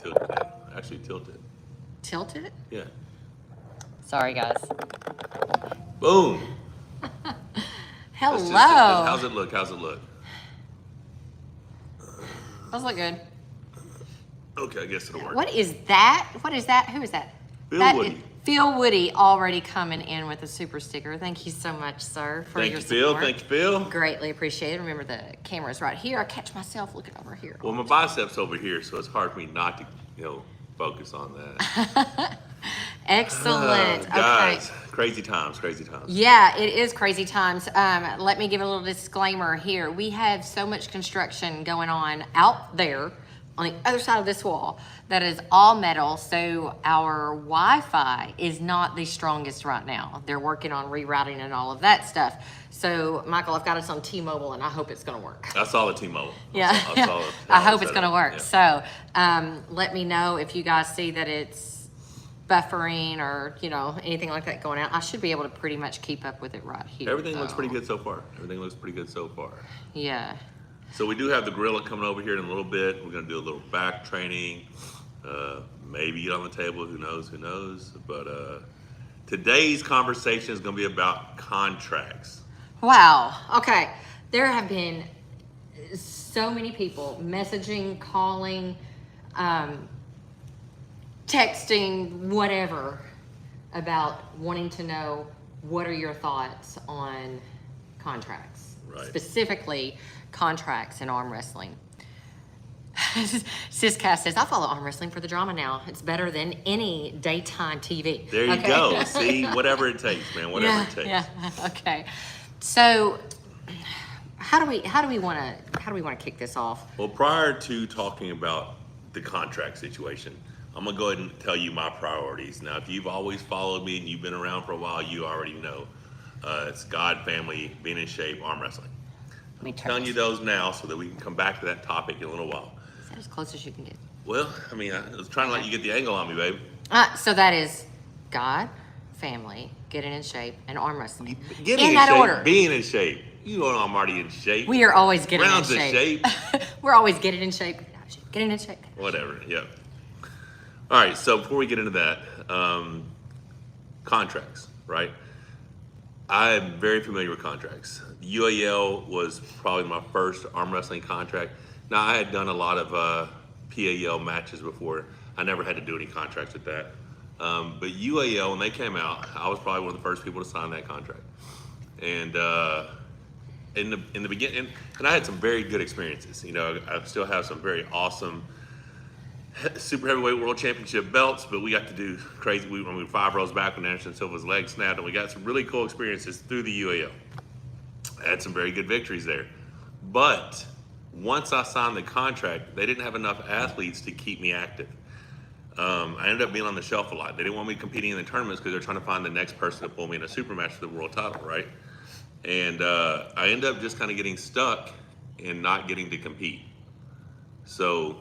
Tilted it. Actually tilted. Tilted? Yeah. Sorry, guys. Boom. Hello. How's it look? How's it look? Those look good. Okay, I guess it'll work. What is that? What is that? Who is that? Phil Woody. Phil Woody already coming in with a super sticker. Thank you so much, sir, for your support. Thank you, Phil. Greatly appreciated. Remember, the camera's right here. I catch myself looking over here. Well, my bicep's over here, so it's hard for me not to, focus on that. Excellent. Guys, okay. Crazy times. Yeah, it is crazy times. Let me give a little disclaimer here. We have so much construction going on out there on the other side of this wall that is all metal, so our Wi-Fi is not the strongest right now. They're working on rerouting and all of that stuff. So, Michael, I've got us on T-Mobile, and I hope it's going to work. I saw the T-Mobile. Yeah, I hope it's going to work. Yeah. So, let me know if you guys see that it's buffering or, anything like that going out. I should be able to pretty much keep up with it right here. Everything looks pretty good so far. Yeah. So we do have the gorilla coming over here in a little bit. We're going to do a little back training, maybe get on the table. Who knows. But today's conversation is going to be about contracts. Wow. Okay. There have been so many people messaging, calling, texting, whatever, about wanting to know what are your thoughts on contracts, right. Specifically contracts in arm wrestling. Siscast says, I follow arm wrestling for the drama now. It's better than any daytime TV. There you go. See, whatever it takes, man. Whatever it takes. Yeah. Okay. So, how do we want to kick this off? Well, prior to talking about the contract situation, I'm gonna go ahead and tell you my priorities. Now, if you've always followed me and you've been around for a while, you already know it's God, family, being in shape, arm wrestling. I'm telling you those now so that we can come back to that topic in a little while. Is that as close as you can get? Well, I was trying to let you get the angle on me, babe. So that is God, family, getting in shape, and arm wrestling. Getting in that shape, order. Being in shape. You know I'm already in shape. We are always getting Rounds in shape. We're always getting in shape. Getting in shape. Whatever, yeah. All right, so before we get into that, contracts, right? I'm very familiar with contracts. UAL was probably my first arm wrestling contract. Now, I had done a lot of PAL matches before. I never had to do any contracts with that. But UAL, when they came out, I was probably one of the first people to sign that contract. And in the beginning, and I had some very good experiences. I still have some very awesome super heavyweight world championship belts, but we got to do crazy. We 5 rows back when Anderson Silva's leg snapped, and we got some really cool experiences through the UAL. I had some very good victories there. But once I signed the contract, they didn't have enough athletes to keep me active. I ended up being on the shelf a lot. They didn't want me competing in the tournaments because they're trying to find the next person to pull me in a super match for the world title, right? And I ended up just kind of getting stuck and not getting to compete. So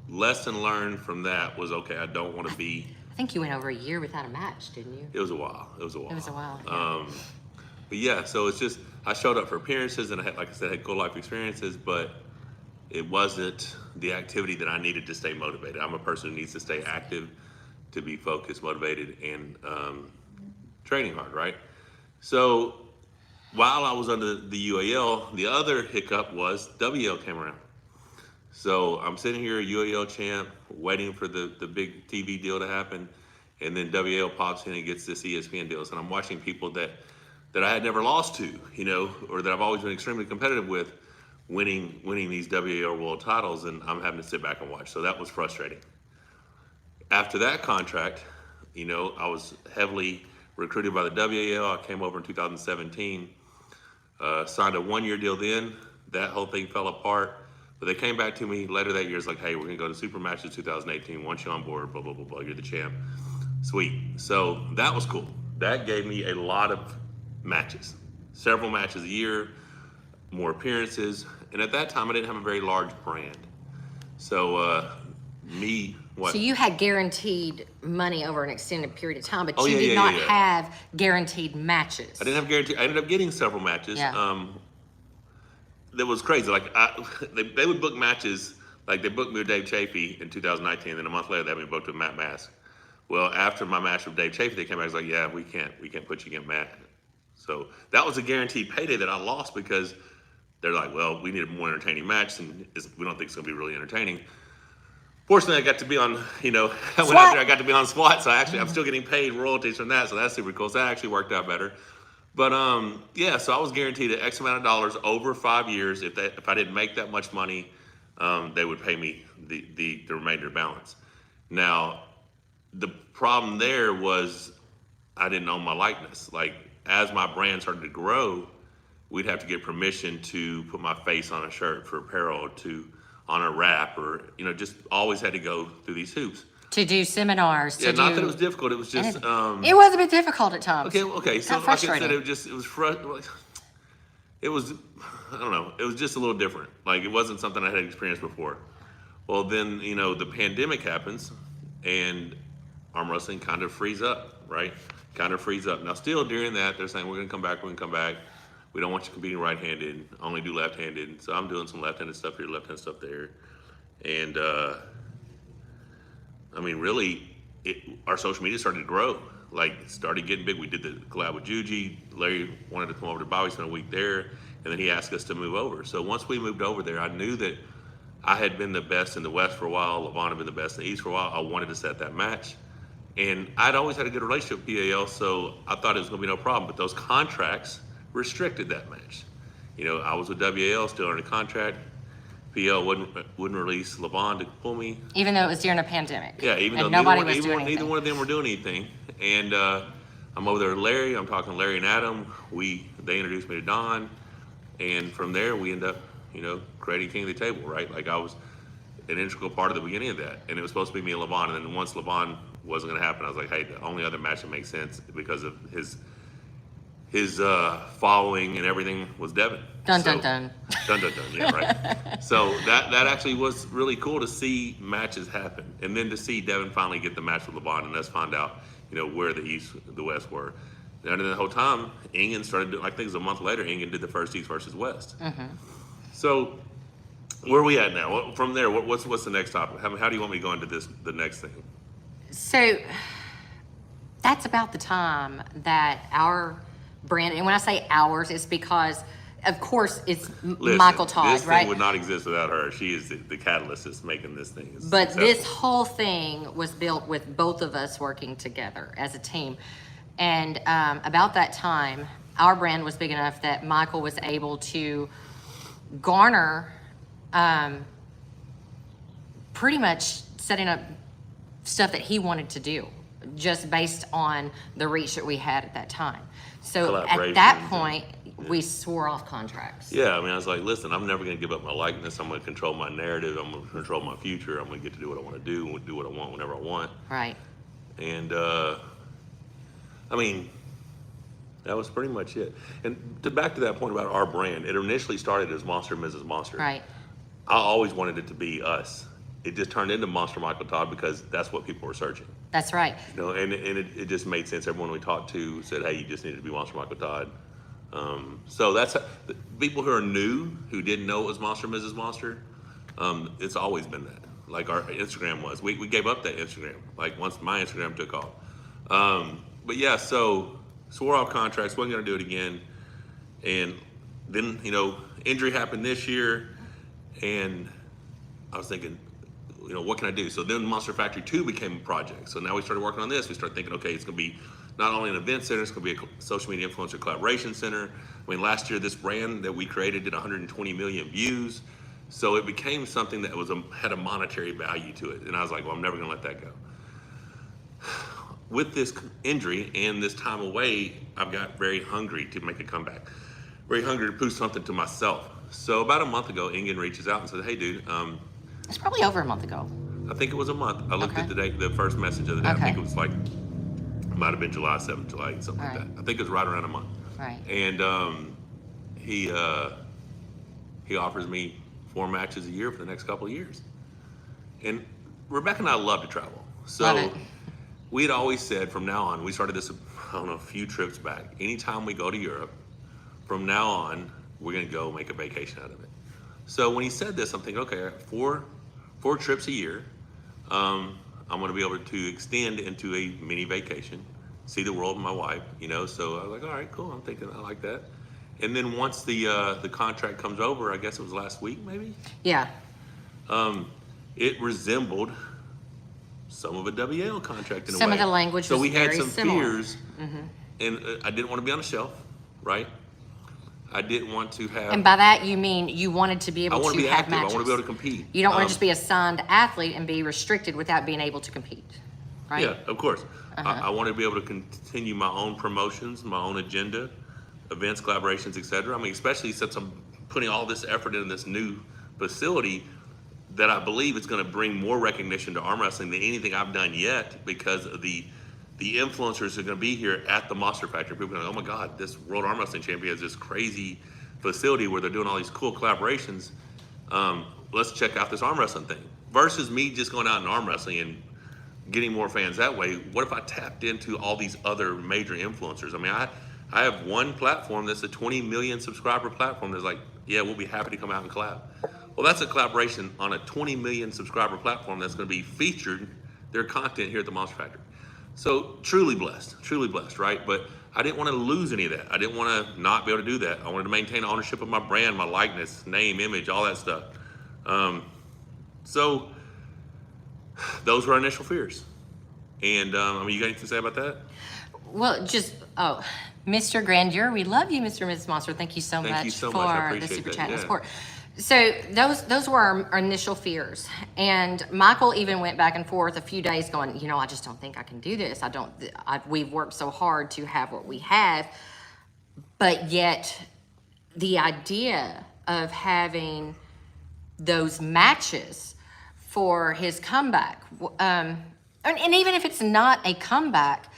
lesson learned from that was, okay, I don't want to be. I think you went over a year without a match, didn't you? It was a while. Yeah. But yeah, so it's just, I showed up for appearances and I had, like I said, had cool life experiences, but it wasn't the activity that I needed to stay motivated. I'm a person who needs to stay active, to be focused, motivated, and training hard, right? So while I was under the UAL, the other hiccup was WL came around. So I'm sitting here, UAL champ, waiting for the big TV deal to happen, and then WAL pops in and gets this ESPN deals, and I'm watching people that I had never lost to, or that I've always been extremely competitive with, winning these WAL world titles, and I'm having to sit back and watch. So that was frustrating. After that contract, I was heavily recruited by the WAL. I came over in 2017, signed a 1-year deal then. That whole thing fell apart. But they came back to me later that year. It's like, hey, we're going to go to Super Matches 2018. Once you're on board, blah, blah, blah, blah. You're the champ. Sweet. So that was cool. That gave me a lot of matches. Several matches a year, more appearances. And at that time, I didn't have a very large brand. So what? So you had guaranteed money over an extended period of time, but you did did not have guaranteed matches. I didn't have guaranteed. I ended up getting several matches. Yeah. That was crazy. Like they would book matches Like they booked me with Dave Chaffee in 2019, and then a month later they had me booked with Matt Mask. Well, after my match with Dave Chaffee, they came back and was like, yeah, we can't put you against Matt. So that was a guaranteed payday that I lost because they're like, well, we need a more entertaining match, and we don't think it's gonna be really entertaining. Fortunately, I got to be on, I went out there, I got to be on SWAT, so I'm still getting paid royalties from that, so that's super cool. So that actually worked out better. But yeah, so I was guaranteed an X amount of dollars over 5 years. If I didn't make that much money, they would pay me the remainder balance. Now, the problem there was I didn't own my likeness. Like as my brand started to grow, we'd have to get permission to put my face on a shirt for apparel, on a wrap, or just always had to go through these hoops. To do seminars. Yeah, not that it was difficult. It was just. It was a bit difficult at times. Okay. So like I said, it was I don't know. It was just a little different. Like it wasn't something I had experienced before. Well, then the pandemic happens, and arm wrestling kind of frees up, right? Kind of frees up. Now, still during that, they're saying we're gonna come back. We don't want you competing right-handed. Only do left-handed. So I'm doing some left-handed stuff here, left-handed stuff there, and I mean, really, our social media started to grow. Like, started getting big. We did the collab with Juji. Larry wanted to come over to Bobby, spend a week there, and then he asked us to move over. So once we moved over there, I knew that I had been the best in the West for a while. Levon had been the best in the East for a while. I wanted to set that match. And I'd always had a good relationship with PAL, so I thought it was going to be no problem. But those contracts restricted that match. I was with WAL, still under contract. PL wouldn't release Levon to pull me. Even though it was during a pandemic. Yeah, even though neither one of them were doing anything. And I'm over there with Larry. I'm talking to Larry and Adam. They introduced me to Don. And from there, we end up, creating King of the Table, right? Like I was an integral part of the beginning of that. And it was supposed to be me and Levon. And then once Levon wasn't going to happen, I was like, hey, the only other match that makes sense because of his following and everything was Devin. Dun, dun, dun. Dun, dun, dun, yeah, right. So that actually was really cool to see matches happen. And then to see Devin finally get the match with Levon and us find out, where the East, the West were. And then the whole time, Ingen started doing, I think it was a month later, Ingen did the first East versus West. Mm-hmm. So where are we at now? From there, what's the next topic? How do you want me to go into the next thing? So that's about the time that our brand, and when I say ours, it's because, of course, it's Michael Todd, this right? Thing would not exist without her. She is the catalyst that's making this thing But successful. this whole thing was built with both of us working together as a team. And about that time, our brand was big enough that Michael was able to garner pretty much setting up stuff that he wanted to do, just based on the reach that we had at that time. So at that point, we swore off contracts. Yeah, I mean, I was like, listen, I'm never going to give up my likeness. I'm going to control my narrative. I'm going to control my future. I'm going to get to do what I want to do and do what I want whenever I want. Right. And, I mean, that was pretty much it. And back to that point about our brand, it initially started as Monster and Mrs. Monster. Right. I always wanted it to be us. It just turned into Monster Michael Todd because that's what people were searching. That's right. And it just made sense. Everyone we talked to said, hey, you just need to be Monster Michael Todd. So that's people who are new, who didn't know it was Monster and Mrs. Monster. It's always been that. Like our Instagram was. We gave up that Instagram. Like once my Instagram took off. But yeah, so swore off contracts. Wasn't going to do it again. And then injury happened this year, and I was thinking, what can I do? So then Monster Factory 2 became a project. So now we started working on this. We started thinking, okay, it's going to be not only an event center, it's going to be a social media influencer collaboration center. I mean, last year, this brand that we created did 120 million views. So it became something that had a monetary value to it. And I was like, well, I'm never going to let that go. With this injury and this time away, I've got very hungry to make a comeback. Very hungry to prove something to myself. So about a month ago, Ingen reaches out and says, hey, dude, it's probably over a month ago. I think it was a month. I looked at the first message of the day. Okay. I think it was like, might have been July 7th, July 8th, something like that. I think it was right around a month. Right. And he offers me 4 matches a year for the next couple of years. And Rebecca and I love to travel. So we'd always said from now on, we started this, a few trips back. Anytime we go to Europe, from now on, we're going to go make a vacation out of it. So when he said this, I'm thinking, okay, 4 4 trips a year. I'm going to be able to extend into a mini vacation, see the world with my wife, So I was like, all right, cool. I'm thinking I like that. And then once the contract comes over, I guess it was last week, maybe. Yeah. It resembled some of a WL contract in a way. Some of the language so was we had very some similar. fears, and I didn't want to be on a shelf, right? I didn't want to have. And by that you mean you wanted to be I able want to to be have active. matches. I want to be able to compete. You don't want to just be a signed athlete and be restricted without being able to compete, right? Yeah, of course. I want to be able to continue my own promotions, my own agenda, events, collaborations, etc. I mean, especially since I'm putting all this effort into this new facility that I believe is going to bring more recognition to arm wrestling than anything I've done yet, because of the influencers are going to be here at the Monster Factory. People are going, oh my God, this World Arm Wrestling Champion has this crazy facility where they're doing all these cool collaborations. Let's check out this arm wrestling thing. Versus me just going out and arm wrestling and getting more fans that way. What if I tapped into all these other major influencers? I mean, I have one platform that's a 20 million subscriber platform that's like, yeah, we'll be happy to come out and collab. Well, that's a collaboration on a 20 million subscriber platform that's going to be featured, their content here at the Monster Factory. So truly blessed, right? But I didn't want to lose any of that. I didn't want to not be able to do that. I wanted to maintain ownership of my brand, my likeness, name, image, all that stuff. So those were our initial fears. And I mean, you got anything to say about that? Well, Mr. Grandeur, we love you, Mr. and Mrs. Monster. Thank you so much I for appreciate the super that, chat and yeah. support. So those were our initial fears, and Michael even went back and forth a few days, going, I just don't think I can do this. We've worked so hard to have what we have, but yet the idea of having those matches for his comeback, and even if it's not a comeback,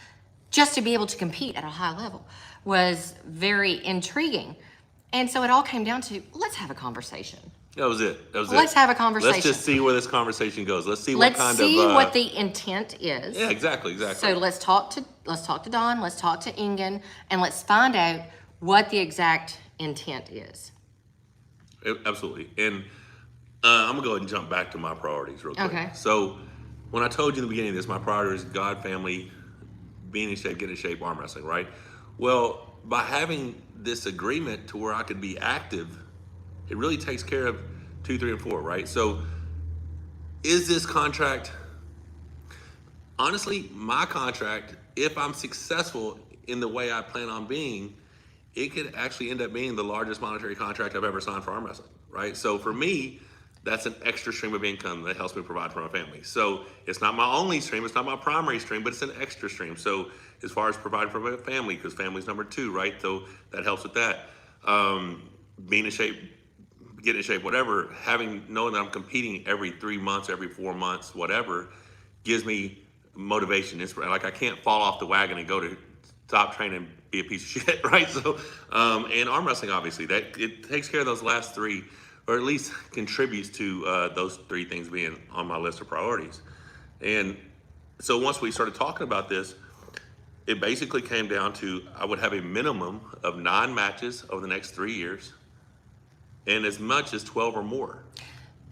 just to be able to compete at a high level was very intriguing. And so it all came down to, let's have a conversation. That was it. Let's have a conversation. Let's just see where this conversation goes. Let's see Let's what see what the intent is. Yeah, exactly. So let's talk to Don, let's talk to Ingen, and let's find out what the exact intent is. Absolutely. And I'm gonna go ahead and jump back to my priorities real quick. Okay. So when I told you in the beginning of this, my priority is God, family, being in shape, getting in shape, arm wrestling, right? Well, by having this agreement to where I could be active, it really takes care of 2, 3, and 4, right? So is this contract, honestly, my contract, if I'm successful in the way I plan on being, it could actually end up being the largest monetary contract I've ever signed for arm wrestling, right? So for me, that's an extra stream of income that helps me provide for my family. So it's not my only stream, it's not my primary stream, but it's an extra stream. So as far as providing for my family, because family's number 2, right? So that helps with that. Being in shape, getting in shape, whatever, knowing that I'm competing every 3 months, every 4 months, whatever, gives me motivation. Like I can't fall off the wagon and go to stop training and be a piece of shit, right? So, and arm wrestling, obviously, that it takes care of those last 3, or at least contributes to those 3 things being on my list of priorities. And so once we started talking about this, it basically came down to I would have a minimum of 9 matches over the next 3 years, and as much as 12 or more.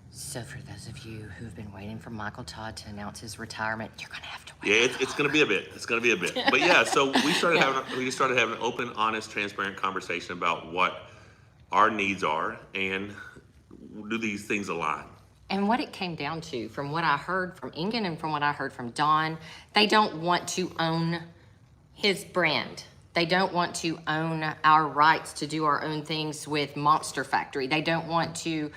So for those of you who've been waiting for Michael Todd to announce his retirement, you're gonna have to wait. Yeah, it's gonna be a bit. It's gonna be a bit. But yeah, so we started having an open, honest, transparent conversation about what our needs are and do these things align. And what it came down to, from what I heard from Ingen and from what I heard from Don, they don't want to own his brand. They don't want to own our rights to do our own things with Monster Factory. They don't want to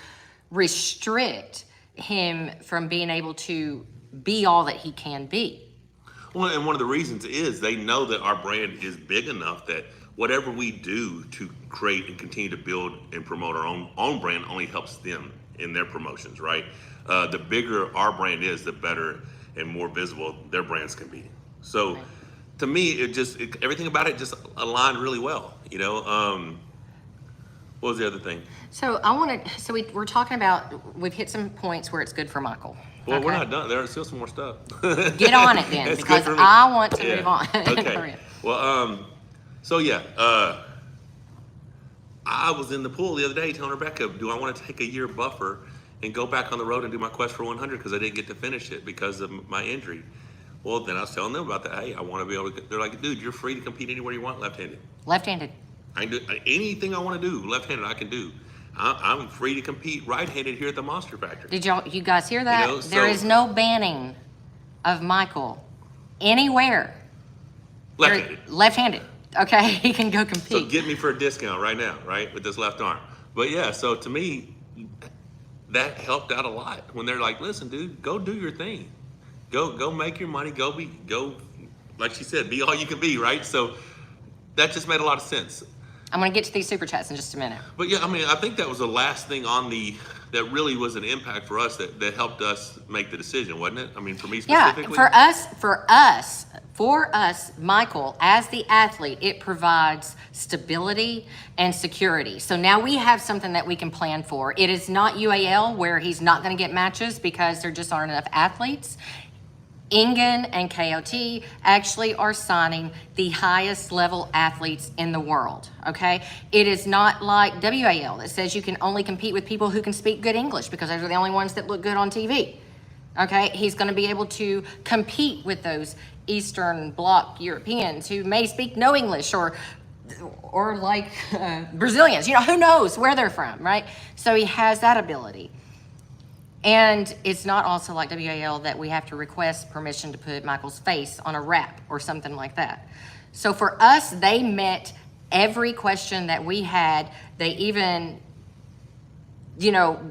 restrict him from being able to be all that he can be. Well, and one of the reasons is they know that our brand is big enough that whatever we do to create and continue to build and promote our own brand only helps them in their promotions, right? The bigger our brand is, the better and more visible their brands can be. So to me, everything about it just aligned really well, What was the other thing? So we're talking about, we've hit some points where it's good for Michael. Well, okay? We're not done. There's still some more stuff. Get on it then, because I want to move on. Okay. Well, so yeah, I was in the pool the other day telling Rebecca, do I want to take a year buffer and go back on the road and do my quest for 100 because I didn't get to finish it because of my injury. Well, then I was telling them about that. Hey, I want to be able to. They're like, dude, you're free to compete anywhere you want, left-handed. Left-handed. I can do anything I want to do, left-handed. I can do. I'm free to compete right-handed here at the Monster Factory. Did you guys hear that? You know, there is no banning of Michael anywhere. Left-handed. Left-handed. Okay, he can go compete. So get me for a discount right now, right, with this left arm. But yeah, so to me, that helped out a lot when they're like, listen, dude, go do your thing. Go make your money. Go, like she said, be all you can be, right? So that just made a lot of sense. I'm going to get to these super chats in just a minute. But yeah, I mean, I think that was the last thing that really was an impact for us that helped us make the decision, wasn't it? I mean, for me specifically. Yeah, for us, Michael, as the athlete, it provides stability and security. So now we have something that we can plan for. It is not UAL where he's not going to get matches because there just aren't enough athletes. Ingen and KoT actually are signing the highest level athletes in the world, okay? It is not like WAL that says you can only compete with people who can speak good English because those are the only ones that look good on TV, okay? He's gonna be able to compete with those Eastern Bloc Europeans who may speak no English or like Brazilians, you know, who knows where they're from, right? So he has that ability. And it's not also like WAL that we have to request permission to put Michael's face on a wrap or something like that. So for us, they met every question that we had. They even,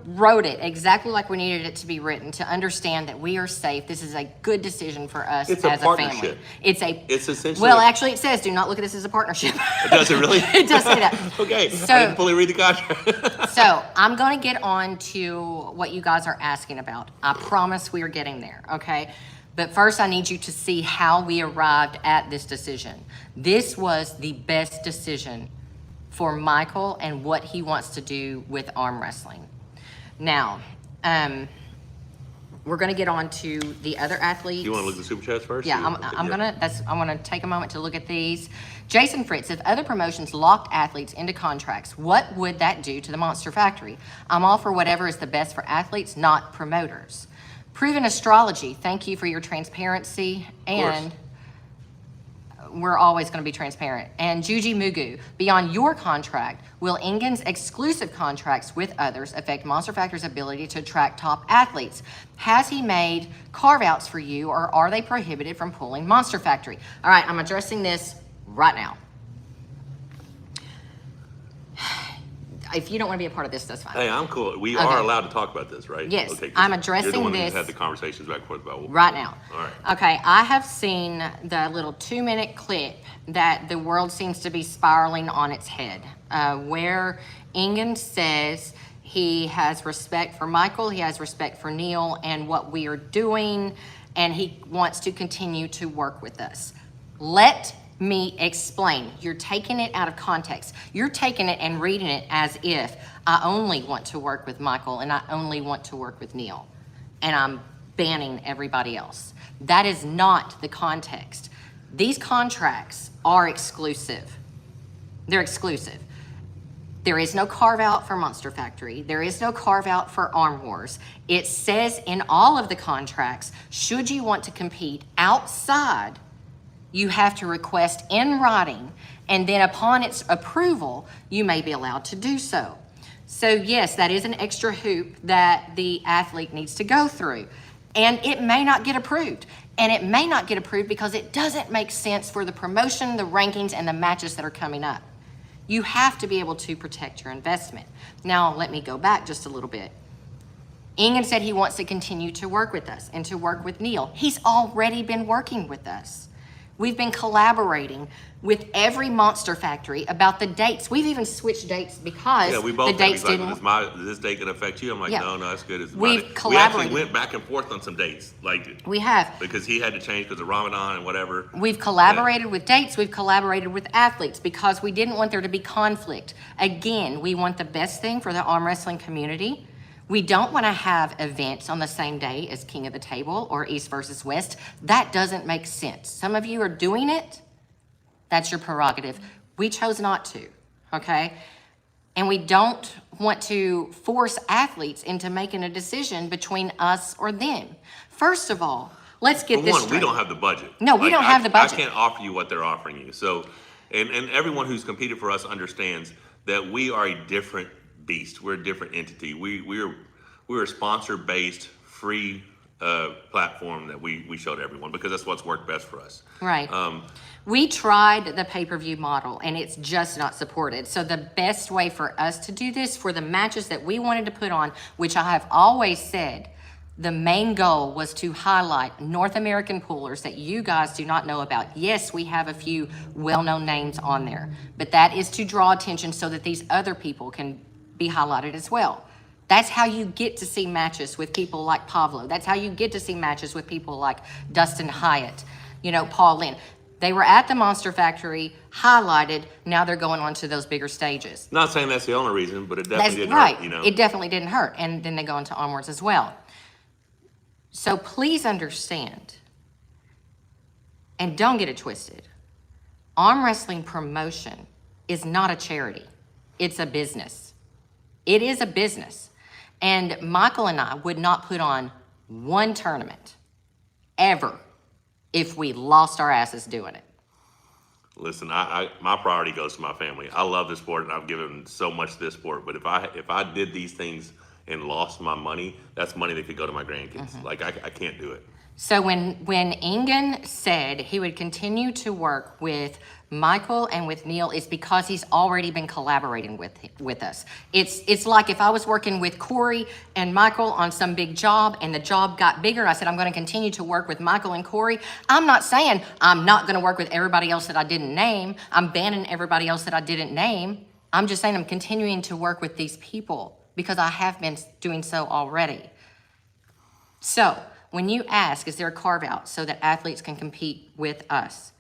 wrote it exactly like we needed it to be written to understand that we are safe. This is a good decision for us as a family. It's essentially. Well, actually, it says do not look at this as a partnership. Does it really? It does say that. Okay, so, I didn't fully read the contract. So I'm going to get on to what you guys are asking about. I promise we are getting there, okay? But first, I need you to see how we arrived at this decision. This was the best decision for Michael and what he wants to do with arm wrestling. Now, we're going to get on to the other athletes. You want to look at the super chats first? Yeah, I'm gonna take a moment to look at these. Jason Fritz, if other promotions locked athletes into contracts, what would that do to the Monster Factory? I'm all for whatever is the best for athletes, not promoters. Proven Astrology, thank you for your transparency, and we're always going to be transparent. And Juji Mugu, beyond your contract, will Ingen's exclusive contracts with others affect Monster Factory's ability to attract top athletes? Has he made carve-outs for you, or are they prohibited from pulling Monster Factory? All right, I'm addressing this right now. If you don't want to be a part of this, that's fine. Hey, I'm cool. We are allowed to talk about this, right? Yes, okay, I'm addressing you're the one this. Who's had the conversations back and forth about right now. All right. Okay, I have seen the little 2-minute clip that the world seems to be spiraling on its head, where Ingen says he has respect for Michael, he has respect for Neil and what we are doing, and he wants to continue to work with us. Let me explain. You're taking it out of context. You're taking it and reading it as if I only want to work with Michael and I only want to work with Neil, and I'm banning everybody else. That is not the context. These contracts are exclusive. They're exclusive. There is no carve out for Monster Factory. There is no carve out for Arm Wars. It says in all of the contracts, should you want to compete outside, you have to request in writing, and then upon its approval, you may be allowed to do so. So yes, that is an extra hoop that the athlete needs to go through. And it may not get approved. And it may not get approved because it doesn't make sense for the promotion, the rankings, and the matches that are coming up. You have to be able to protect your investment. Now, let me go back just a little bit. Ingen said he wants to continue to work with us and to work with Neil. He's already been working with us. We've been collaborating with every Monster Factory about the dates. We've even switched dates because we both the dates like, didn't. Is this date gonna affect you? I'm like, no, that's good. We've collaborated. We actually went back and forth on some dates, like we have, because he had to change because of Ramadan and whatever. We've collaborated with dates. We've collaborated with athletes because we didn't want there to be conflict. Again, we want the best thing for the arm wrestling community. We don't want to have events on the same day as King of the Table or East versus West. That doesn't make sense. Some of you are doing it. That's your prerogative. We chose not to, okay? And we don't want to force athletes into making a decision between us or them. First of all, let's get For this one, straight. we don't have the budget. No, we don't have the budget. I can't offer you what they're offering you. So, and everyone who's competed for us understands that we are a different beast. We're a different entity. We're a sponsor-based, free platform that we showed everyone because that's what's worked best for us. Right. We tried the pay-per-view model and it's just not supported. So the best way for us to do this for the matches that we wanted to put on, which I have always said, the main goal was to highlight North American poolers that you guys do not know about. Yes, we have a few well-known names on there, but that is to draw attention so that these other people can be highlighted as well. That's how you get to see matches with people like Pablo. That's how you get to see matches with people like Dustin Hyatt, Paul Lynn. They were at the Monster Factory, highlighted. Now they're going on to those bigger stages. Not saying that's the only reason, but it definitely didn't right. hurt. It definitely didn't hurt. And then they go into onwards as well. So please understand, and don't get it twisted, arm wrestling promotion is not a charity. It's a business. It is a business. And Michael and I would not put on one tournament ever if we lost our asses doing it. Listen, my priority goes to my family. I love this sport and I've given so much to this sport, but if I did these things and lost my money, that's money that could go to my grandkids. Mm-hmm. Like I can't do it. So when Ingen said he would continue to work with Michael and with Neil, it's because he's already been collaborating with us. It's like if I was working with Corey and Michael on some big job and the job got bigger, I said, I'm going to continue to work with Michael and Corey. I'm not saying I'm not going to work with everybody else that I didn't name. I'm banning everybody else that I didn't name. I'm just saying I'm continuing to work with these people because I have been doing so already. So when you ask, is there a carve out so that athletes can compete with us?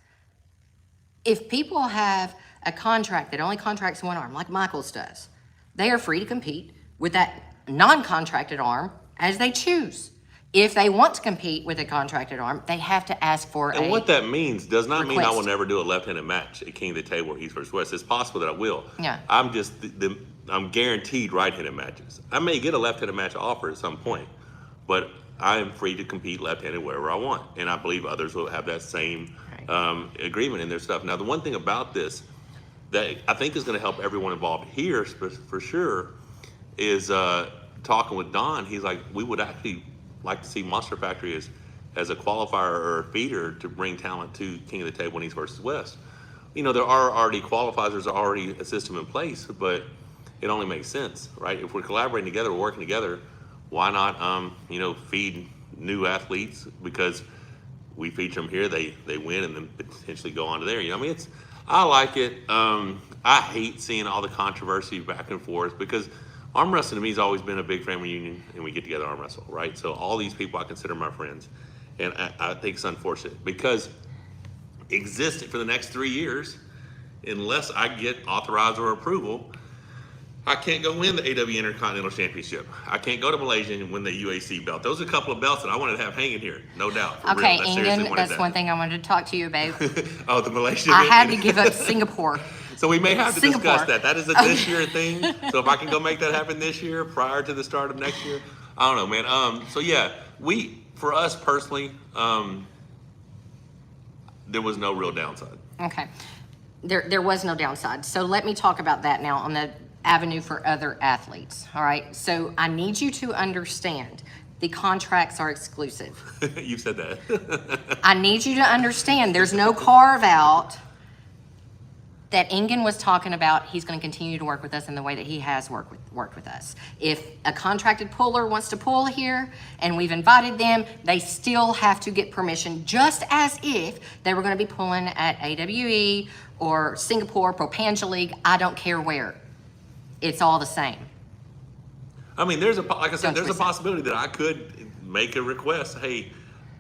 If people have a contract that only contracts one arm, like Michael's does, they are free to compete with that non-contracted arm as they choose. If they want to compete with a contracted arm, they have to ask for And what that means does not mean I request. will never do a left-handed match at King of the Table or East vs. West. It's possible that I will. Yeah. I'm just, I'm guaranteed right-handed matches. I may get a left-handed match offer at some point, but I am free to compete left-handed wherever I want. And I believe others will have that same agreement in their stuff. Now, the one thing about this that I think is going to help everyone involved here for sure is talking with Don. He's like, we would actually like to see Monster Factory as a qualifier or a feeder to bring talent to King of the Table and East versus West. There are already qualifiers, there's already a system in place, but it only makes sense, right? If we're collaborating together, we're working together, why not, feed new athletes? Because we feature them here, they win and then potentially go on to there. I like it. I hate seeing all the controversy back and forth because arm wrestling to me has always been a big family reunion and we get together arm wrestle, right? So all these people I consider my friends. And I think it's unfortunate because existing for the next 3 years, unless I get authorized or approval, I can't go win the AW Intercontinental Championship. I can't go to Malaysia and win the UAC belt. Those are a couple of belts that I wanted to have hanging here, no doubt. For Okay, real. I seriously Ingen, wanted that's that. one thing I wanted to talk to you about. Oh, the Malaysia. I had to give up Singapore. So we may have to Singapore. discuss that. That is a this year thing. So if I can go make that happen this year prior to the start of next year, I don't know, man. So yeah, for us personally, there was no real downside. Okay. There was no downside. So let me talk about that now on the avenue for other athletes. All right. So I need you to understand the contracts are exclusive. You said that. I need you to understand there's no carve out that Ingen was talking about. He's going to continue to work with us in the way that he has worked with us. If a contracted puller wants to pull here and we've invited them, they still have to get permission, just as if they were going to be pulling at AWE or Singapore, Propangea League. I don't care where. It's all the same. I mean, there's a Don't possibility that I could make a request. Hey,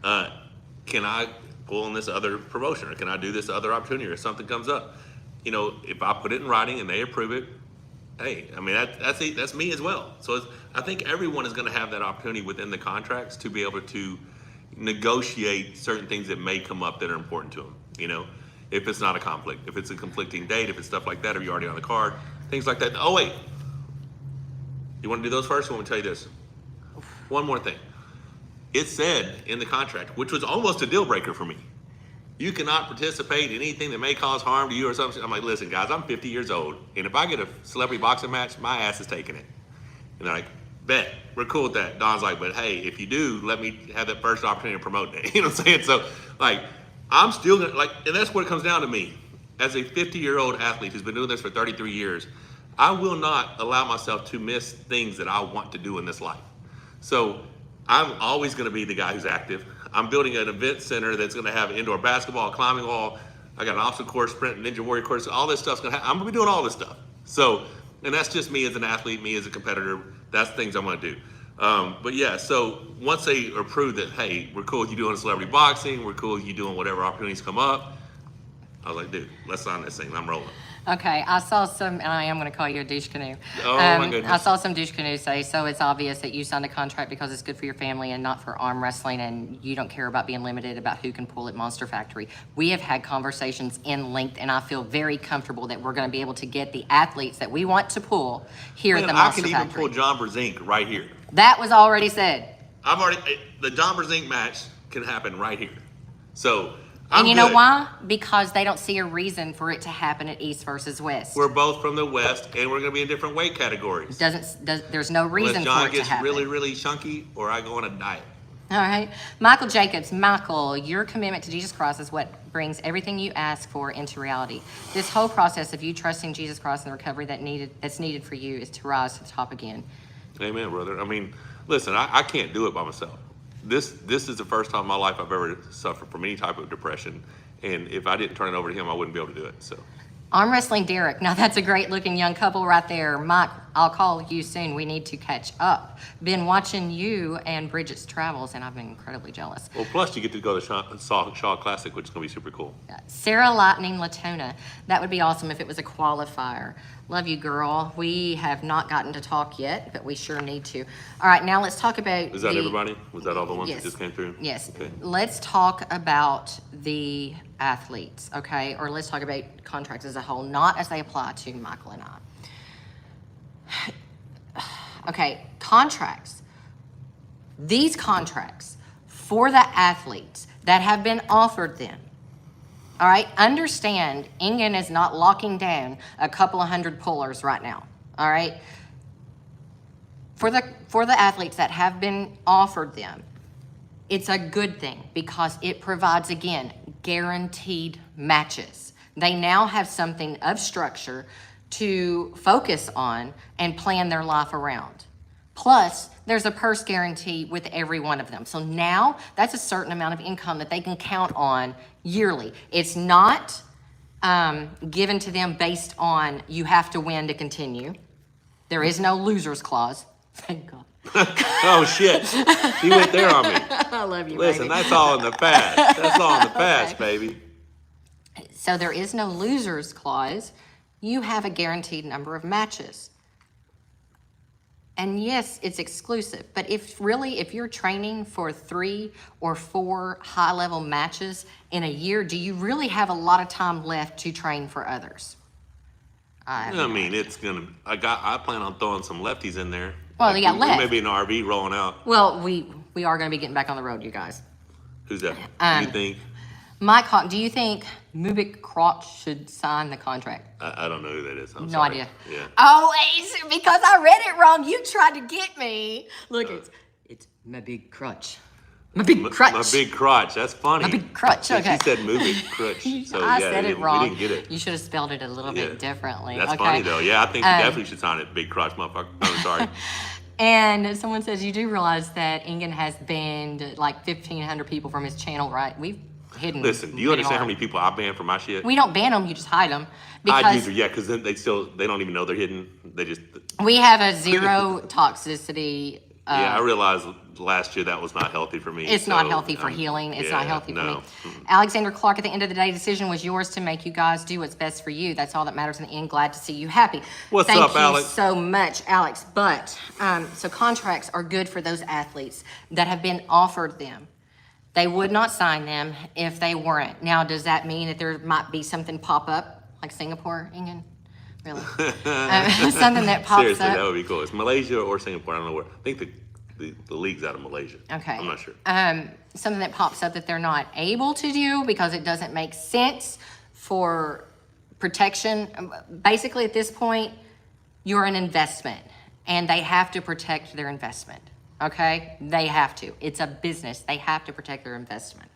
can I pull in this other promotion, or can I do this other opportunity, or if something comes up? If I put it in writing and they approve it, hey, I mean that's me as well. So I think everyone is going to have that opportunity within the contracts to be able to negotiate certain things that may come up that are important to them. If it's not a conflict, if it's a conflicting date, if it's stuff like that, or you're already on the card, things like that. Oh wait, you want to do those first? Or want me to tell you this? One more thing. It said in the contract, which was almost a deal breaker for me, you cannot participate in anything that may cause harm to you or something. I'm like, listen, guys, I'm 50 years old, and if I get a celebrity boxing match, my ass is taking it. And they're like, bet, we're cool with that. Don's like, but hey, if you do, let me have that first opportunity to promote that. You know what I'm saying? So, like, I'm still gonna, like, and that's what it comes down to me. As a 50-year-old athlete who's been doing this for 33 years, I will not allow myself to miss things that I want to do in this life. So, I'm always gonna be the guy who's active. I'm building an event center that's gonna have indoor basketball, climbing wall. I got an obstacle course, sprint, ninja warrior course. All this stuff's gonna happen. I'm gonna be doing all this stuff. So, and that's just me as an athlete, me as a competitor. That's things I'm gonna do. But yeah, so once they approved that, hey, we're cool with you doing celebrity boxing, we're cool with you doing whatever opportunities come up, I was like, dude, let's sign this thing. I'm rolling. Okay, I saw some, and I am going to call you a douche canoe. Oh, my goodness. I saw some douche canoes say, so it's obvious that you signed a contract because it's good for your family and not for arm wrestling, and you don't care about being limited about who can pull at Monster Factory. We have had conversations in length, and I feel very comfortable that we're going to be able to get the athletes that we want to pull here at the Monster Factory. I can even pull John Brzenk right here. That was already said. The John Brzenk match can happen right here. So, And you know good. why? Because they don't see a reason for it to happen at East versus West. We're both from the West, and we're going to be in different weight categories. There's no reason Unless John for it to gets happen. really, really chunky, or I go on a diet. All right. Michael Jacobs. Michael, your commitment to Jesus Christ is what brings everything you ask for into reality. This whole process of you trusting Jesus Christ and the recovery that's needed for you is to rise to the top again. Amen, brother. I mean, listen, I can't do it by myself. This is the first time in my life I've ever suffered from any type of depression. And if I didn't turn it over to him, I wouldn't be able to do it. So, Arm Wrestling Derek. Now that's a great looking young couple right there. Mike, I'll call you soon. We need to catch up. Been watching you and Bridget's travels, and I've been incredibly jealous. well, plus you get to go to Shaw Classic, which is going to be super cool. Sarah Lightning Latona. That would be awesome if it was a qualifier. Love you, girl. We have not gotten to talk yet, but we sure need to. All right, now let's talk about Is that everybody? Was that all the ones Yes. that just came through? Yes. Okay. Let's talk about the athletes, okay? Or let's talk about contracts as a whole, not as they apply to Michael and I. Okay, contracts. These contracts for the athletes that have been offered them. All right, understand, Ingen is not locking down a couple of hundred pullers right now. All right, for the athletes that have been offered them, it's a good thing because it provides, again, guaranteed matches. They now have something of structure to focus on and plan their life around. Plus, there's a purse guarantee with every one of them. So now that's a certain amount of income that they can count on yearly. It's not given to them based on you have to win to continue. There is no loser's clause. Thank God. Oh, shit. You went there on me. I love you, Listen, baby. that's all in the past. That's all in the past, Okay. baby. So there is no loser's clause. You have a guaranteed number of matches. And yes, it's exclusive, but if you're training for 3 or 4 high-level matches in a year, do you really have a lot of time left to train for others? I mean, it's gonna. I plan on throwing some lefties in there. Well, you got left. Maybe an RV rolling out. Well, we are going to be getting back on the road, you guys. Who's that? You think? Mike Hawk, do you think Mubik Crotch should sign the contract? I don't know who that is. I'm No sorry. idea. Yeah. Oh, it's because I read it wrong. You tried to get me. Look, it's my big crutch. My big crutch. My big crotch. That's funny. My big crutch. She Okay. said movie crutch. So I yeah, said it we wrong. didn't get it. You should have spelled it a little Yeah. bit differently. That's okay? funny though. Yeah, I think you definitely should sign it. Big crotch, motherfucker. I'm sorry. And someone says, you do realize that Ingen has banned like 1,500 people from his channel, right? We've hidden. Listen, do you many understand how more. many people I banned for my shit? We don't ban them, you just hide them. I Because do, yeah, because then they don't even know they're hidden. They just. we have a zero toxicity. Yeah, I realized last year that was not healthy for me. It's not so, healthy for healing. It's not yeah, healthy for me. no. Alexander Clark, at the end of the day, decision was yours to make. You guys do what's best for you. That's all that matters in the end. Glad to see you happy. What's Thank up, you Alex? so much, Alex. But, so contracts are good for those athletes that have been offered them. They would not sign them if they weren't. Now, does that mean that there might be something pop up, like Singapore, Ingen? Really. Something that pops Seriously, up. that would be cool. It's Malaysia or Singapore. I don't know where. I think the league's out of Malaysia. Okay. I'm not sure. Something that pops up that they're not able to do because it doesn't make sense for protection. Basically, at this point, you're an investment and they have to protect their investment. Okay? They have to. It's a business. They have to protect their investment.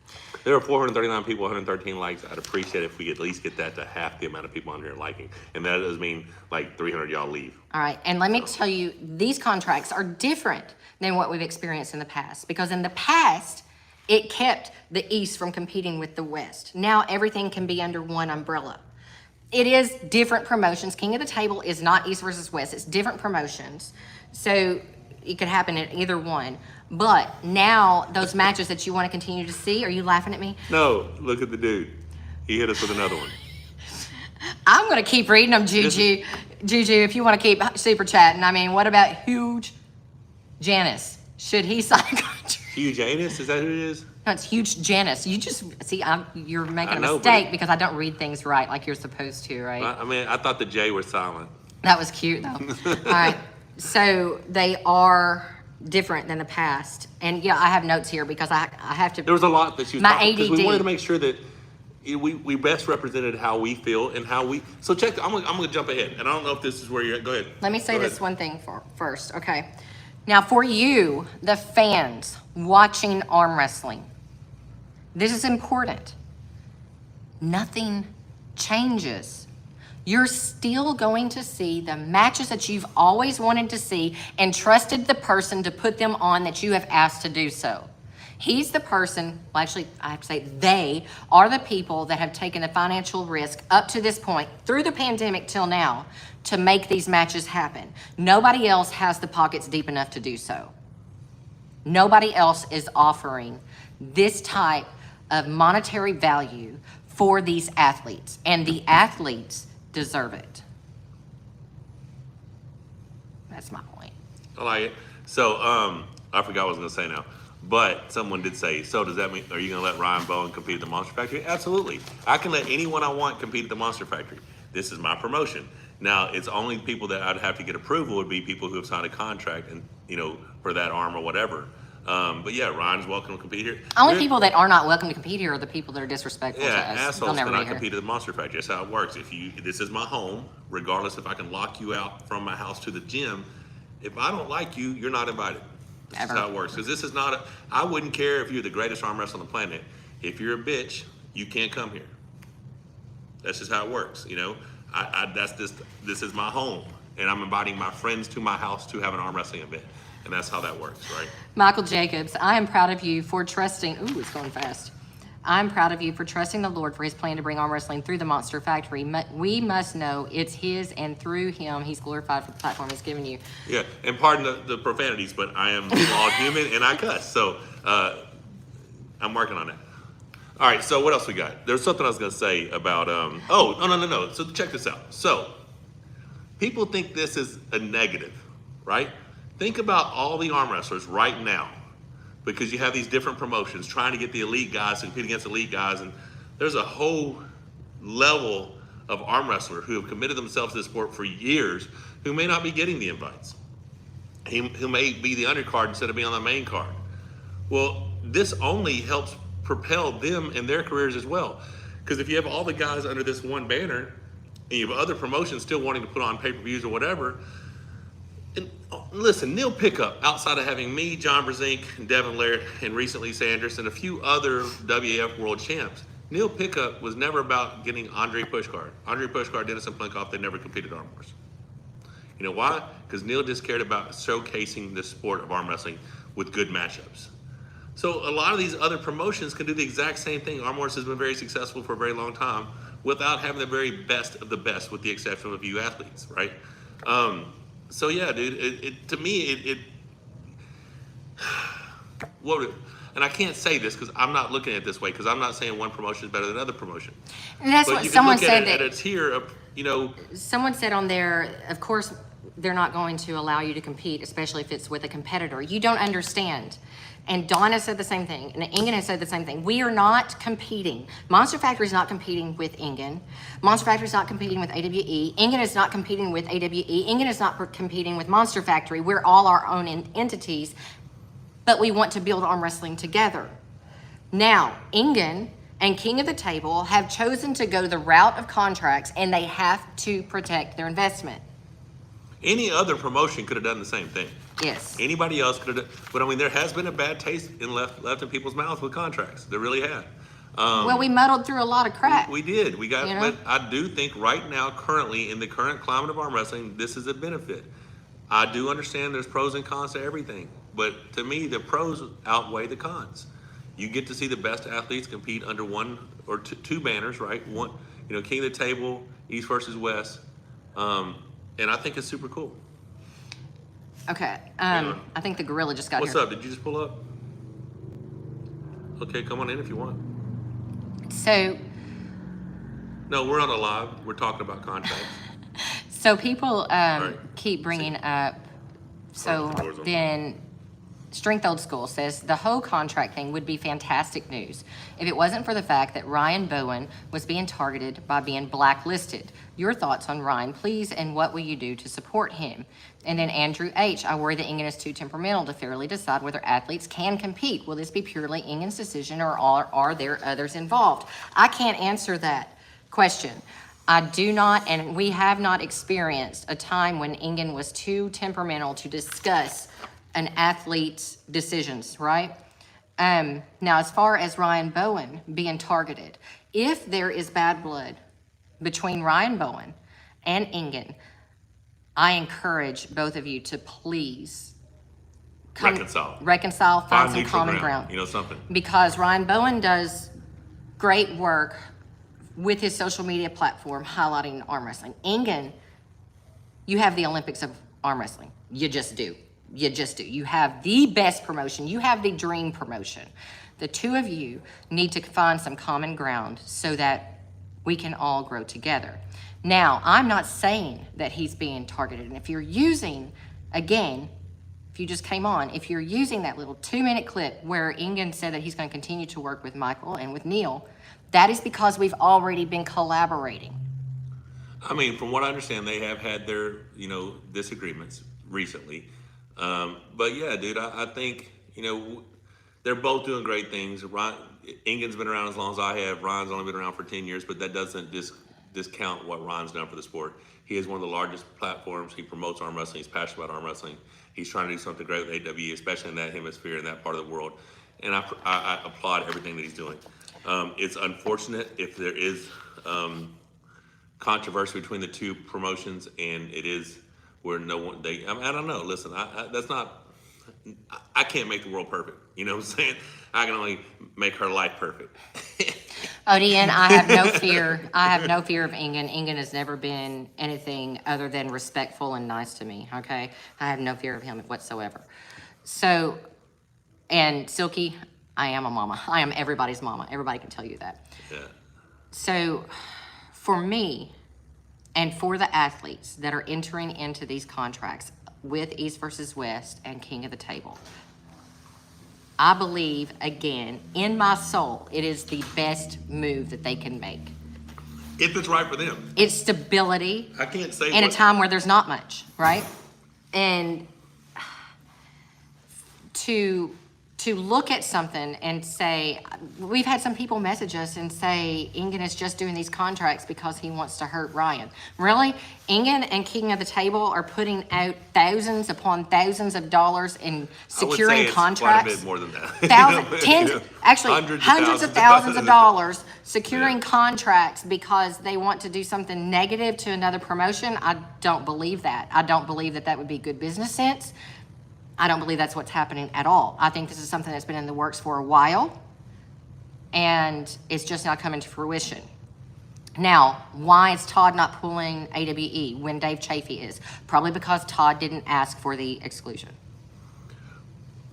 There are 439 people, 113 likes. I'd appreciate it if we could at least get that to half the amount of people on here liking. And that does mean like 300 y'all leave. All right. And let me tell you, these contracts are different than what we've experienced in the past. Because in the past, it kept the East from competing with the West. Now everything can be under one umbrella. It is different promotions. King of the Table is not East versus West. It's different promotions. So it could happen at either one. But now those matches that you want to continue to see, are you laughing at me? No, look at the dude. He hit us with another one. I'm going to keep reading them, Juju. Juju, if you want to keep super chatting. I mean, what about Huge Janice? Should he sign a contract? Huge Anus, is that who it is? No, it's Huge Janice. You just, see, you're making a know, mistake but because I don't read things right like you're supposed to, right? I mean, I thought the J was silent. That was cute, though. All right. So they are different than the past. And yeah, I have notes here because I have to. There was a lot that she was My talking because we ADD. wanted to make sure that we best represented how we feel and how we. So check. I'm gonna jump ahead, and I don't know if this is where you're at. Go ahead. Let me say Go this ahead. one thing first, okay? Now, for you, the fans watching arm wrestling, this is important. Nothing changes. You're still going to see the matches that you've always wanted to see and trusted the person to put them on that you have asked to do so. He's the person, well, actually, I have to say they are the people that have taken the financial risk up to this point, through the pandemic till now, to make these matches happen. Nobody else has the pockets deep enough to do so. Nobody else is offering this type of monetary value for these athletes, and the athletes deserve it. That's my point. I like it. So I forgot what I was gonna say now. But someone did say, so does that mean, are you going to let Ryan Bowen compete at the Monster Factory? Absolutely. I can let anyone I want compete at the Monster Factory. This is my promotion. Now, it's only people that I'd have to get approval would be people who have signed a contract and, you know, for that arm or whatever. But yeah, Ryan's welcome to compete here. Only people that are not welcome to compete here are the people that are disrespectful to us. They'll assholes never cannot be here. compete at the Monster Factory. That's how it works. This is my home, regardless if I can lock you out from my house to the gym. If I don't like you, you're not invited. This Ever. is how it works. Because this is not I wouldn't care if you're the greatest arm wrestler on the planet. If you're a bitch, you can't come here. That's just how it works, you know? This is my home. And I'm inviting my friends to my house to have an arm wrestling event. And that's how that works, right? Michael Jacobs, I am proud of you for trusting, ooh, it's going fast. I'm proud of you for trusting the Lord for his plan to bring arm wrestling through the Monster Factory. We must know it's his, and through him, he's glorified for the platform he's given you. Yeah, and pardon the profanities, but I am a flawed human and I cuss. So I'm working on that. All right, so what else we got? There's something I was going to say about, no. So check this out. So people think this is a negative, right? Think about all the arm wrestlers right now, because you have these different promotions trying to get the elite guys to compete against elite guys, and there's a whole level of arm wrestler who have committed themselves to the sport for years who may not be getting the invites, who may be the undercard instead of being on the main card. Well, this only helps propel them in their careers as well, because if you have all the guys under this one banner and you have other promotions still wanting to put on pay-per-views or whatever. And listen, Neil Pickup, outside of having me, John Brzenk, Devin Laird, and recently Sanders, and a few other WAF world champs, Neil Pickup was never about getting Andre Pushcart. Andre Pushcart, Dennis and Plinkoff, they never competed arm wars. You know why? Because Neil just cared about showcasing the sport of arm wrestling with good matchups. So a lot of these other promotions can do the exact same thing. Arm wars has been very successful for a very long time without having the very best of the best, with the exception of a few athletes, right? So yeah, dude, to me, and I can't say this because I'm not looking at it this way, because I'm not saying one promotion is better than another promotion. And that's But what you can someone look at said. it at a tier of, you know. Someone said on there, of course, they're not going to allow you to compete, especially if it's with a competitor. You don't understand. And Dawn has said the same thing, and Ingen has said the same thing. We are not competing. Monster Factory is not competing with Ingen. Monster Factory is not competing with AWE. Ingen is not competing with AWE. Ingen is not competing with Monster Factory. We're all our own entities, but we want to build arm wrestling together. Now, Ingen and King of the Table have chosen to go the route of contracts, and they have to protect their investment. Any other promotion could have done the same thing. Yes. Anybody else could have, but I mean, there has been a bad taste left in people's mouths with contracts. There really have. Well, we muddled through a lot of crap. We did. We got, You know? but I do think right now, currently in the current climate of arm wrestling, this is a benefit. I do understand there's pros and cons to everything, but to me, the pros outweigh the cons. You get to see the best athletes compete under one or two banners, right? One, King of the Table, East versus West, and I think it's super cool. Okay. on. I think the gorilla just got What's here. up? Did you just pull up? Okay, come on in if you want. So No, we're on a live. We're talking about contracts. people right. keep bringing up, so the door's open. then Strength Old School says the whole contract thing would be fantastic news if it wasn't for the fact that Ryan Bowen was being targeted by being blacklisted. Your thoughts on Ryan, please, and what will you do to support him? And then Andrew H., I worry that Ingen is too temperamental to fairly decide whether athletes can compete. Will this be purely Ingen's decision, or are there others involved? I can't answer that question. I do not, and we have not experienced a time when Ingen was too temperamental to discuss an athlete's decisions, right? Now, as far as Ryan Bowen being targeted, if there is bad blood between Ryan Bowen and Ingen, I encourage both of you to please reconcile, find some neutral common ground. Something. Because Ryan Bowen does great work with his social media platform highlighting arm wrestling. Ingen, you have the Olympics of arm wrestling. You just do. You just do. You have the best promotion. You have the dream promotion. The two of you need to find some common ground so that we can all grow together. Now, I'm not saying that he's being targeted. And if you're using, again, if you just came on, if you're using that little 2-minute clip where Ingen said that he's going to continue to work with Michael and with Neil, that is because we've already been collaborating. I mean, from what I understand, they have had their, disagreements recently. But yeah, dude, I think, they're both doing great things. Ingen's been around as long as I have. Ryan's only been around for 10 years, but that doesn't discount what Ryan's done for the sport. He is one of the largest platforms. He promotes arm wrestling. He's passionate about arm wrestling. He's trying to do something great with AWE, especially in that hemisphere, in that part of the world. And I applaud everything that he's doing. It's unfortunate if there is controversy between the two promotions, and it is where no one, I don't know. Listen, I can't make the world perfect. You know what I'm saying? I can only make her life perfect. ODN, I have no fear. I have no fear of Ingen. Ingen has never been anything other than respectful and nice to me, okay? I have no fear of him whatsoever. So, and Silky, I am a mama. I am everybody's mama. Everybody can tell you that. Yeah. So, for me, and for the athletes that are entering into these contracts with East versus West and King of the Table, I believe, again, in my soul, it is the best move that they can make. If it's right for them. It's stability I can't say in a time where there's not much, right? And to look at something and say, we've had some people message us and say, Ingen is just doing these contracts because he wants to hurt Ryan. Really? Ingen and King of the Table are putting out thousands upon thousands of dollars in securing I would say contracts. it's quite a bit more than that. Hundreds of thousands of dollars securing contracts because they want to do something negative to another promotion. I don't believe that. I don't believe that would be good business sense. I don't believe that's what's happening at all. I think this is something that's been in the works for a while, and it's just now coming to fruition. Now, why is Todd not pulling AWE when Dave Chaffee is? Probably because Todd didn't ask for the exclusion.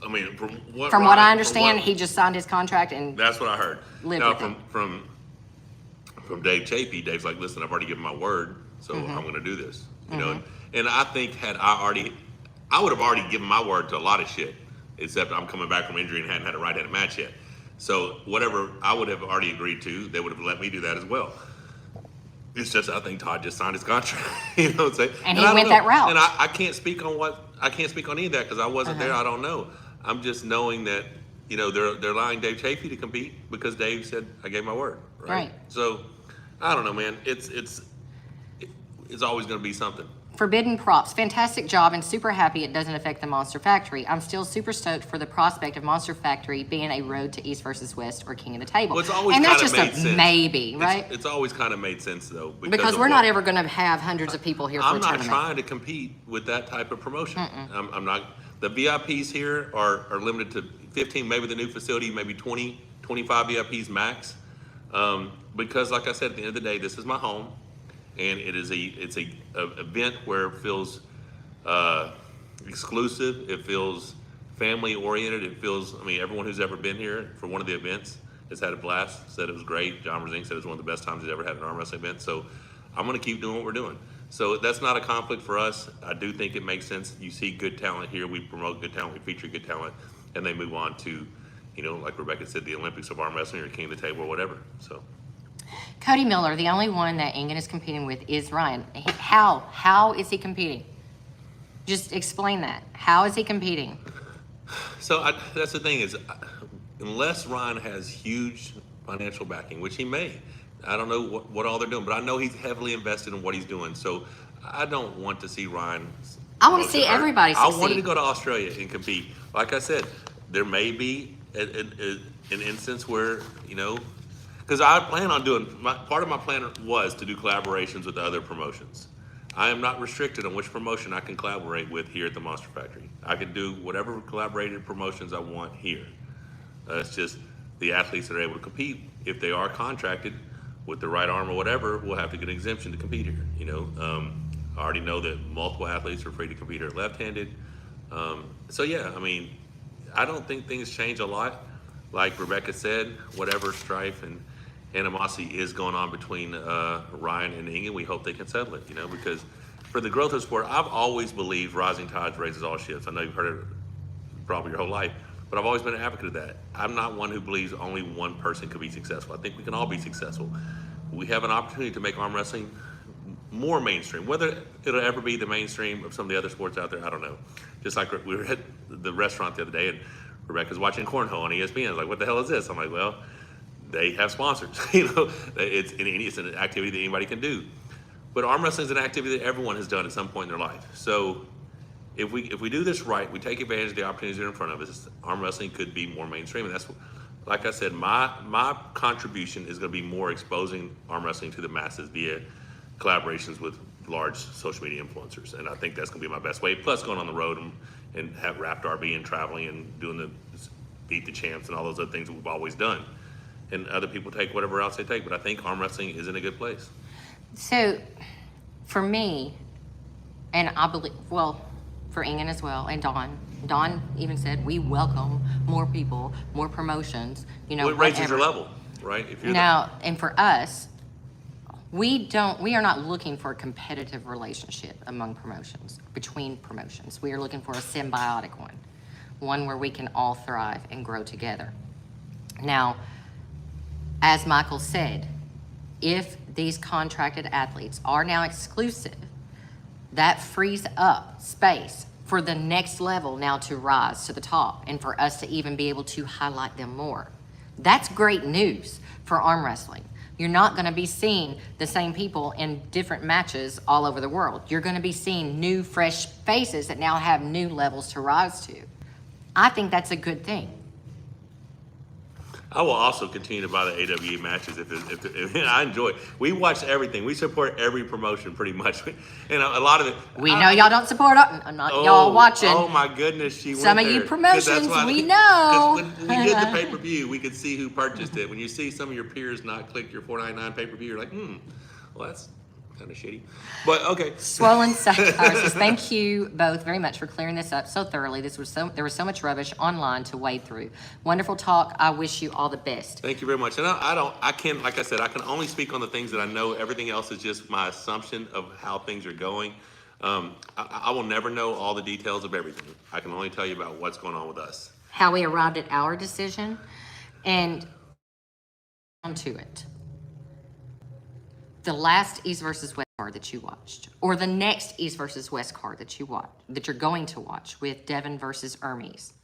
I mean, from what I understand, he just signed his contract and that's what I heard. lived Now, with it. from Dave Chaffee, Dave's like, listen, I've already given my word, so I'm going to do this. You know, and I think I would have already given my word to a lot of shit, except I'm coming back from injury and hadn't had a right-handed match yet. So whatever I would have already agreed to, they would have let me do that as well. It's just I think Todd just signed his contract. You know what I'm saying? And he went that route. And I can't speak on any of that because I wasn't there. I don't know. I'm just knowing that, you know, they're allowing Dave Chaffee to compete because Dave said I gave my word. Right. So I don't know, man. It's always going to be something. Forbidden Props, fantastic job and super happy it doesn't affect the Monster Factory. I'm still super stoked for the prospect of Monster Factory being a road to East versus West or King of the Table. Well, it's always and that's kinda just made sense. Maybe, right? It's always kind of made sense though. Because we're not ever going to have hundreds of people here for a tournament. I'm not trying to compete with that type of promotion. I'm not. The VIPs here are limited to 15, maybe the new facility, maybe 20, 25 VIPs max. Because like I said, at the end of the day, this is my home. And it's a event where it feels exclusive. It feels family oriented. It feels, I mean, everyone who's ever been here for one of the events has had a blast, said it was great. John Brzenk said it was one of the best times he's ever had an arm wrestling event. So I'm going to keep doing what we're doing. So that's not a conflict for us. I do think it makes sense. You see good talent here. We promote good talent. We feature good talent. And they move on to, you know, like Rebecca said, the Olympics of arm wrestling or King of the Table or whatever. So. Cody Miller, the only one that Ingen is competing with is Ryan. How is he competing? Just explain that. How is he competing? So that's the thing is, unless Ryan has huge financial backing, which he may, I don't know what all they're doing, but I know he's heavily invested in what he's doing. So I don't want to see Ryan. I want to see everybody succeed. I wanted to go to Australia and compete. Like I said, there may be an instance where, you know, because I plan on doing, part of my plan was to do collaborations with other promotions. I am not restricted on which promotion I can collaborate with here at the Monster Factory. I can do whatever collaborated promotions I want here. It's just the athletes that are able to compete, if they are contracted with the right arm or whatever, will have to get an exemption to compete here. You know, I already know that multiple athletes are free to compete here left-handed. So yeah, I mean, I don't think things change a lot. Like Rebecca said, whatever strife and animosity is going on between Ryan and Ingen, we hope they can settle it, you know, because for the growth of sport, I've always believed rising tides raises all ships. I know you've heard it probably your whole life, but I've always been an advocate of that. I'm not one who believes only one person could be successful. I think we can all be successful. We have an opportunity to make arm wrestling more mainstream. Whether it'll ever be the mainstream of some of the other sports out there, I don't know. Just like we were at the restaurant the other day and Rebecca's watching cornhole on ESPN. I was like, what the hell is this? I'm like, well, they have sponsors. You know, it's an activity that anybody can do. But arm wrestling is an activity that everyone has done at some point in their life. So if we do this right, we take advantage of the opportunities that are in front of us, arm wrestling could be more mainstream. And that's, like I said, my contribution is going to be more exposing arm wrestling to the masses via collaborations with large social media influencers. And I think that's going to be my best way. Plus going on the road and have Rapt RB and traveling and doing the Beat the Champs and all those other things that we've always done. And other people take whatever else they take, but I think arm wrestling is in a good place. So, for me, and I believe, well, for Ingen as well, and Don even said, we welcome more people, more promotions, you know, well, it raises your level, right? If you're now, and for us, we are not looking for a competitive relationship among promotions, between promotions. We are looking for a symbiotic one where we can all thrive and grow together. Now, as Michael said, if these contracted athletes are now exclusive, that frees up space for the next level now to rise to the top and for us to even be able to highlight them more. That's great news for arm wrestling. You're not going to be seeing the same people in different matches all over the world. You're going to be seeing new, fresh faces that now have new levels to rise to. I think that's a good thing. I will also continue to buy the AWE matches if I enjoy it. We watch everything. We support every promotion pretty much. And a lot of it. We know y'all don't support, y'all watching. Oh my goodness, she went Some of there. you promotions, we know. Because when we did the pay-per-view, we could see who purchased it. When you see some of your peers not click your $4.99 pay-per-view, you're like, well, kind of shitty. But okay. Swollen Satire says, thank you both very much for clearing this up so thoroughly. There was so much rubbish online to wade through. Wonderful talk. I wish you all the best. Thank you very much. And I can, like I said, I can only speak on the things that I know. Everything else is just my assumption of how things are going. I will never know all the details of everything. I can only tell you about what's going on with us. How we arrived at our decision, and onto it. The last East versus West card that you watched, or the next East versus West card that you watched, that you're going to watch with Devin versus Hermes.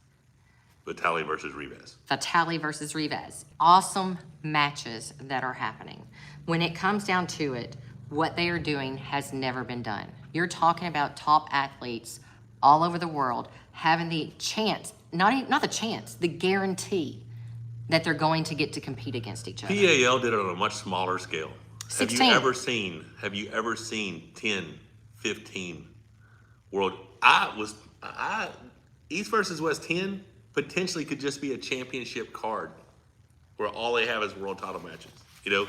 Vitali versus Rivas. Vitali versus Rivas. Awesome matches that are happening. When it comes down to it, what they are doing has never been done. You're talking about top athletes all over the world having the chance, not the chance, the guarantee that they're going to get to compete against each other. PAL did it on a much smaller scale. 16. Have you ever seen 10, 15 world? East versus West 10 potentially could just be a championship card where all they have is world title matches. You know,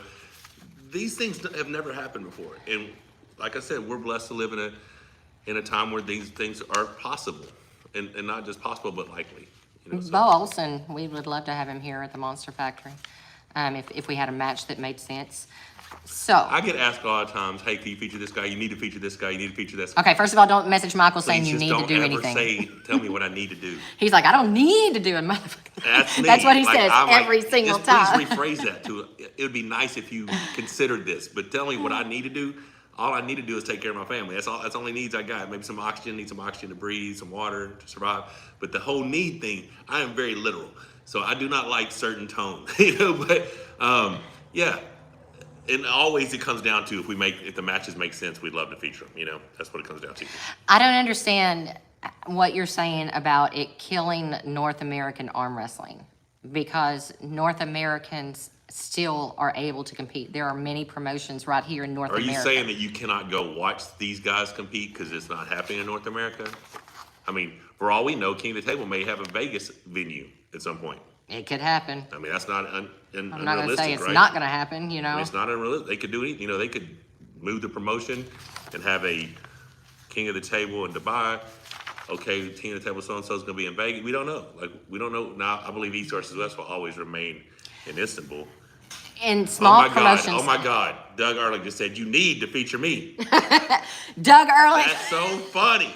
these things have never happened before. And like I said, we're blessed to live in a time where these things are possible, and not just possible, but likely. You know, so. Bo Olsen, we would love to have him here at the Monster Factory, if we had a match that made sense. So I get asked a lot of times, hey, can you feature this guy? You need to feature this guy. You need to feature this guy. okay, first of all, don't message Michael saying Please you just need to do anything. Don't ever tell me what I need to do. He's like, I don't need to do a motherfucker. That's me. That's what he Like, says I'm like, every single just time. Please rephrase that to, it would be nice if you considered this, but tell me what I need to do. All I need to do is take care of my family. That's all. That's the only needs I got. Maybe some oxygen, need some oxygen to breathe, some water to survive. But the whole need thing, I am very literal. So I do not like certain tone, you know. But yeah, and always it comes down to if the matches make sense, we'd love to feature them. You know, that's what it comes down to. I don't understand what you're saying about it killing North American arm wrestling, because North Americans still are able to compete. There are many promotions right here in North America. Are you saying that you cannot go watch these guys compete because it's not happening in North America? I mean, for all we know, King of the Table may have a Vegas venue at some point. It could happen. I mean, that's not unrealistic, I'm not going to say it's right? not going to happen, you know. I mean, it's not unrealistic. They could do anything. You know, they could move the promotion and have a King of the Table in Dubai. Okay, King of the Table so-and-so is going to be in Vegas. We don't know. Like, we don't know. Now, I believe East versus West will always remain in Istanbul. In small promotions. Oh my God. Doug Ehrlich just said, you need to feature me. Doug Ehrlich. That's so funny.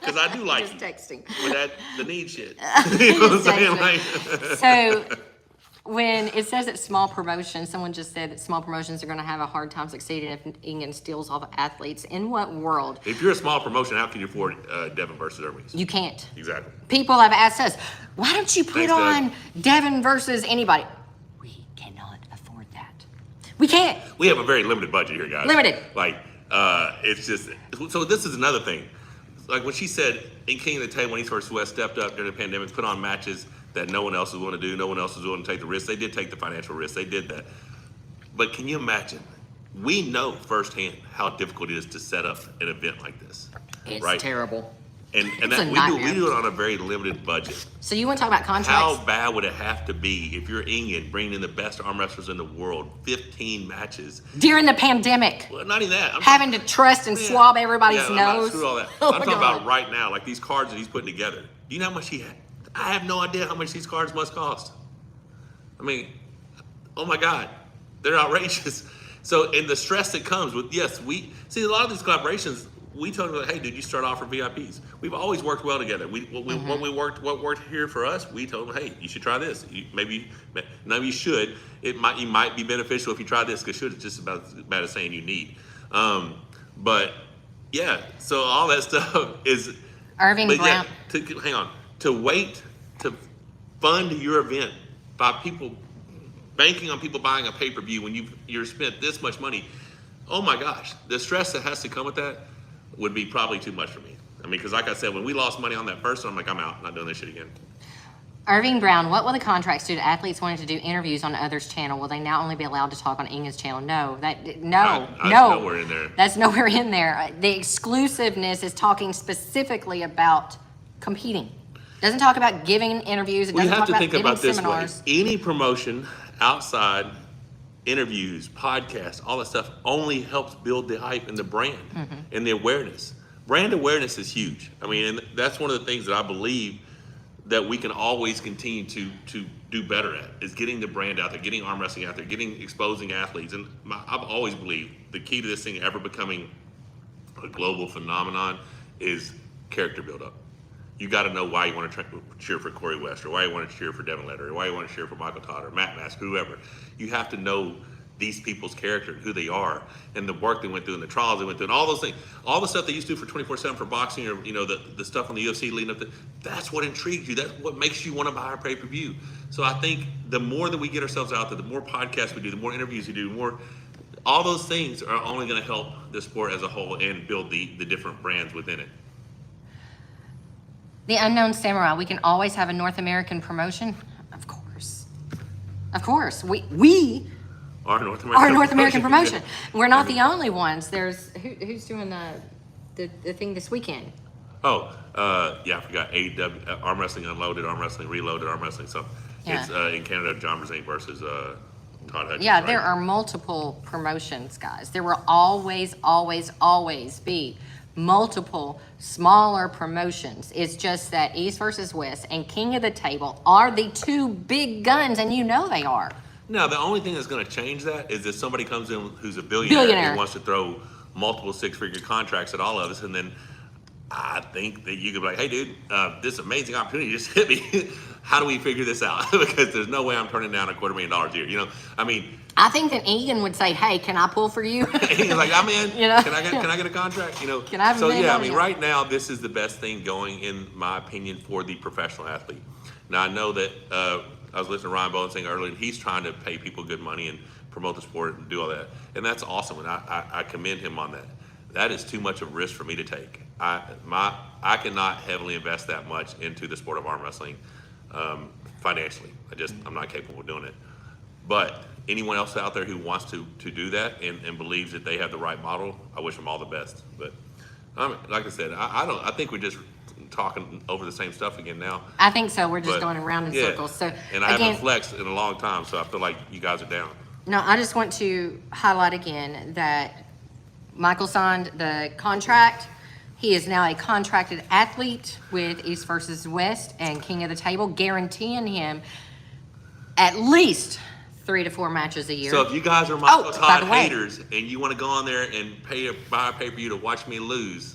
Because I do like Just you. texting. With the need shit. You know what I'm saying? Like, So when it says that small promotions, someone just said that small promotions are going to have a hard time succeeding if England steals all the athletes. In what world? if you're a small promotion, how can you afford Devin versus Hermes? You can't. Exactly. People have asked us, why don't you put Thanks, Doug. on Devin versus anybody? We cannot afford that. We can't. We have a very limited budget here, guys. Limited. Like, it's just, so this is another thing. Like when she said in King of the Table, when East versus West stepped up during the pandemic, put on matches that no one else was willing to do, no one else was willing to take the risk. They did take the financial risk. They did that. But can you imagine? We know firsthand how difficult it is to set up an event like this. It's right? terrible. And It's a that we nightmare. do it on a very limited budget. So you want to talk about contracts? How bad would it have to be if you're England bringing in the best arm wrestlers in the world, 15 matches? During the pandemic, Well, not even that. I'm having to trust and swab everybody's I'm not- nose. screw all that. Oh I'm my talking God. about right now, like these cards that he's putting together. Do you know how much he had? I have no idea how much these cards must cost. I mean, oh my God, they're outrageous. So, and the stress that comes with, yes, we see a lot of these collaborations. We told them, hey, dude, you start offering VIPs. We've always worked well together. What worked here for us, we told them, hey, you should try this. Maybe you should. You might be beneficial if you try this, because should is just about as saying you need. But yeah, so all that stuff is. Irving But Brown. yeah, hang on. To wait to fund your event by people banking on people buying a pay-per-view when you're spent this much money. Oh my gosh, the stress that has to come with that would be probably too much for me. I mean, because like I said, when we lost money on that first one, I'm like, I'm out, not doing this shit again. Irving Brown, what will the contracts do to athletes wanting to do interviews on others' channel? Will they now only be allowed to talk on England's channel? No, That's no. nowhere in there. That's nowhere in there. The exclusiveness is talking specifically about competing. Doesn't talk about giving interviews. It We doesn't have talk to about think giving about this seminars. way. Any promotion outside interviews, podcasts, all that stuff only helps build the hype and the brand and the awareness. Brand awareness is huge. I mean, and that's one of the things that I believe that we can always continue to do better at, is getting the brand out there, getting arm wrestling out there, exposing athletes. And I've always believed the key to this thing ever becoming a global phenomenon is character buildup. You got to know why you want to cheer for Corey West, or why you want to cheer for Devin Letter, or why you want to cheer for Michael Todd or Matt Mask, whoever. You have to know these people's character and who they are, and the work they went through, and the trials they went through, and all those things, all the stuff they used to do for 24/7 for boxing, or the stuff on the UFC leading up to. That's what intrigues you. That's what makes you want to buy a pay-per-view. So I think the more that we get ourselves out there, the more podcasts we do, the more interviews we do, the more. All those things are only going to help the sport as a whole and build the different brands within it. The Unknown Samurai, we can always have a North American promotion? Of course. Of course. We Our North American promotion. We're not the only ones. There's who's doing the thing this weekend? Oh, I forgot. EvW, Arm Wrestling Unloaded, Arm Wrestling Reloaded, Arm Wrestling something. Yeah. It's in Canada, John Brzenk versus Todd Hutchings. Yeah, right? there are multiple promotions, guys. There will always be multiple smaller promotions. It's just that East versus West and King of the Table are the two big guns, and you know they are. Now, the only thing that's going to change that is if somebody comes in who's a billionaire and wants to throw multiple six-figure contracts at all of us, and then I think that you could be like, hey, dude, this amazing opportunity just hit me. How do we figure this out? Because there's no way I'm turning down $250,000 a year. I mean, I think that Egan would say, hey, can I pull for you? he's like, I'm in. Can I get a contract? Can I have so yeah, I $1 mean, million? right now this is the best thing going, in my opinion, for the professional athlete. Now I know that I was listening to Ryan Bowen saying earlier, and he's trying to pay people good money and promote the sport and do all that, and that's awesome, and I commend him on that. That is too much of a risk for me to take. I cannot heavily invest that much into the sport of arm wrestling financially. I'm not capable of doing it. But anyone else out there who wants to do that and believes that they have the right model, I wish them all the best. But like I said, I think we're just talking over the same stuff again now. I think so. We're just going around in circles. So and I haven't flexed in a long time, so I feel like you guys are down. No, I just want to highlight again that Michael signed the contract. He is now a contracted athlete with East versus West and King of the Table, guaranteeing him at least 3 to 4 matches a year. So if you guys are Michael Todd by the way, haters and you want to go on there and buy a pay-per-view to watch me lose,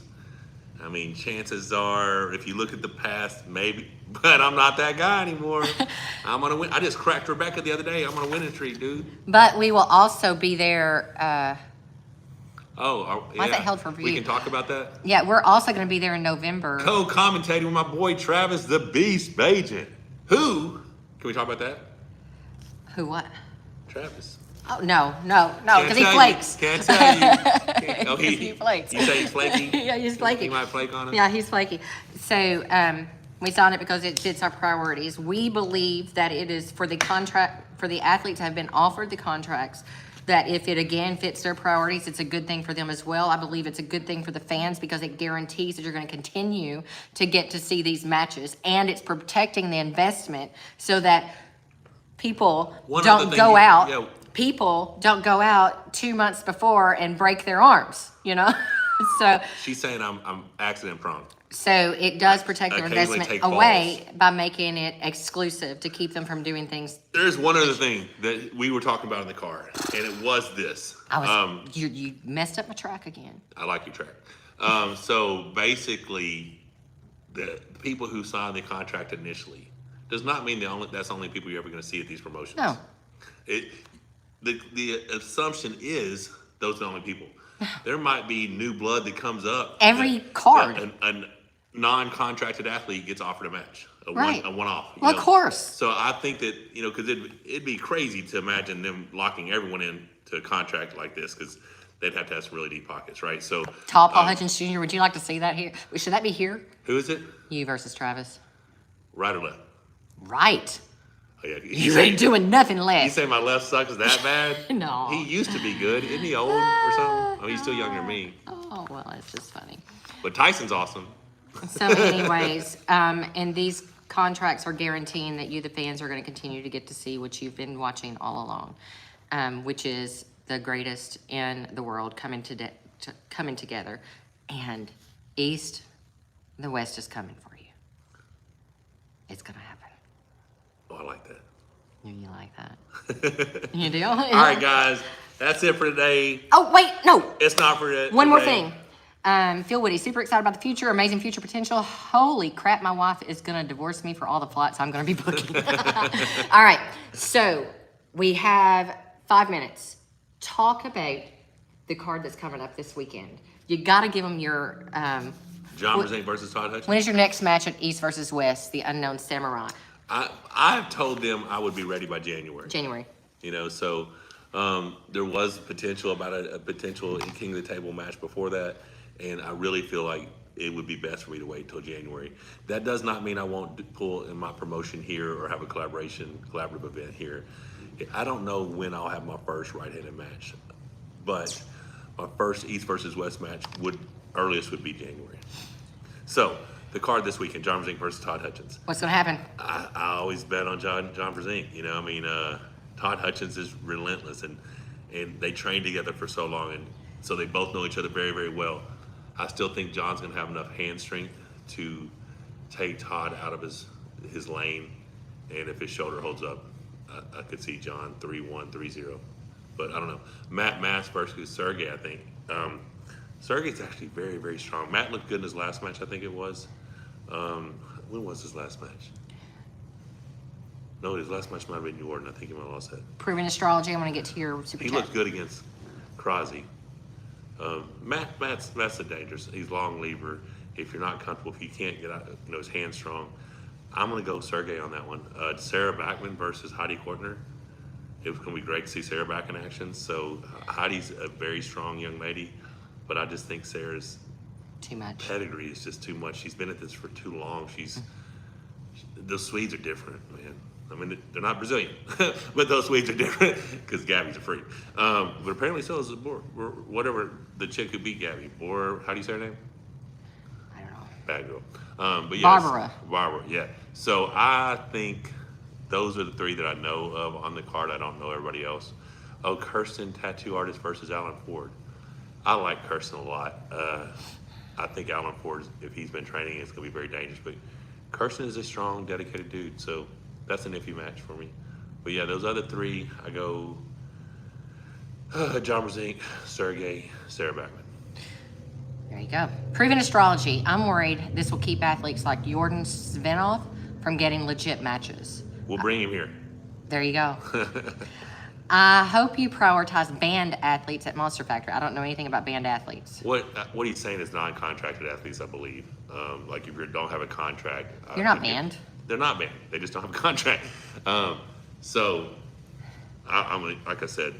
I mean, chances are, if you look at the past, maybe, but I'm not that guy anymore. I'm going to win. I just cracked Rebecca the other day. I'm going to win a streak, dude. But we will also be there. Why is that held for review? We can talk about that? Yeah, we're also going to be there in November. Co-commentating with my boy Travis, the Beast Bagent. Who? Can we talk about that? Who what? Travis. Oh, no, because he flakes. Can't tell you. He flakes. You say he's flaky? Yeah, he's flaky. He might flake on us? Yeah, he's flaky. So we signed it because it fits our priorities. We believe that it is for the contract, for the athletes have been offered the contracts, that if it again fits their priorities, it's a good thing for them as well. I believe it's a good thing for the fans because it guarantees that you're going to continue to get to see these matches, and it's protecting the investment so that people don't go out. Yeah. People don't go out 2 months before and break their arms, So she's saying I'm accident prone. So it does protect their investment away by making it exclusive to keep them from doing things. There's one other thing that we were talking about in the car, and it was this. You messed up my track again. I like your track. So basically, the people who signed the contract initially does not mean that's the only people you're ever going to see at these promotions. No. The assumption is those are the only people. There might be new blood that comes up. Every card. A non-contracted athlete gets offered a match, a one-off. Well, of course. So I think that, because it'd be crazy to imagine them locking everyone in to a contract like this, because they'd have to have some really deep pockets, right? So Paul Hutchings Jr., would you like to see that here? Should that be here? Who is it? You versus Travis. Right or left? Right. Oh, yeah. You ain't doing nothing left. You say my left sucks that bad? No. He used to be good. Isn't he old or something? Oh, he's still younger than me. Oh, well, it's just funny. But Tyson's awesome. So anyways, and these contracts are guaranteeing that you, the fans, are going to continue to get to see what you've been watching all along. which is the greatest in the world coming together. And East, the West is coming for you. It's gonna happen. Oh, I like that. You like that? You do? All right, guys. That's it for today. Oh, wait, no. It's not for it. One more thing. Phil Woody, super excited about the future, amazing future potential. Holy crap, my wife is going to divorce me for all the flights I'm going to be booking. All right, so we have 5 minutes. Talk about the card that's coming up this weekend. You got to give them your... John Brzenk versus Todd Hutchings. When is your next match at East versus West, the Unknown Samurai? I've told them I would be ready by January. You know, so there was potential about a potential King of the Table match before that, and I really feel like it would be best for me to wait till January. That does not mean I won't pull in my promotion here or have a collaborative event here. I don't know when I'll have my first right-handed match, but my first East versus West match earliest would be January. So the card this weekend, John Brzenk versus Todd Hutchings. What's going to happen? I always bet on John Brzenk. You know, I mean, Todd Hutchings is relentless, and they trained together for so long, and so they both know each other very, very well. I still think John's going to have enough hand strength to take Todd out of his lane, and if his shoulder holds up, I could see John 3-1, 3-0. But I don't know. Matt Mass versus Sergey, I think. Sergey's actually very, very strong. Matt looked good in his last match, I think it was. When was his last match? No, his last match might have been New Orleans. I think he might have lost that. Proven Astrology, I'm going to get to your super He chat. looked good against Crosby. Matt's a dangerous. He's long lever. If you're not comfortable, if you can't get out, his hand's strong. I'm going to go Sergey on that one. Sarah Backman versus Heidi Kortner. It was going to be great to see Sarah back in action. So Heidi's a very strong young lady, but I just think Sarah's too much pedigree is just too much. She's been at this for too long. Those Swedes are different, man. I mean, they're not Brazilian, but those Swedes are different because Gabby's a freak. But apparently so is whatever the chick who beat Gabby. How do you say her name? I don't know. Bad girl. But yes, Barbara, yeah. So I think those are the three that I know of on the card. I don't know everybody else. Oh, Kirsten, tattoo artist versus Alan Ford. I like Kirsten a lot. I think Alan Ford, if he's been training, it's going to be very dangerous. But Kirsten is a strong, dedicated dude. So that's an iffy match for me. But yeah, those other three, I go John Brzenk, Sergey, Sarah Backman. There you go. Proven Astrology. I'm worried this will keep athletes like Jordan Svenov from getting legit matches. We'll bring him here. There you go. I hope you prioritize band athletes at Monster Factory. I don't know anything about band athletes. What he's saying is non-contracted athletes, I believe. Like if you don't have a contract. You're not banned. They're not banned. They just don't have a contract. So, like I said,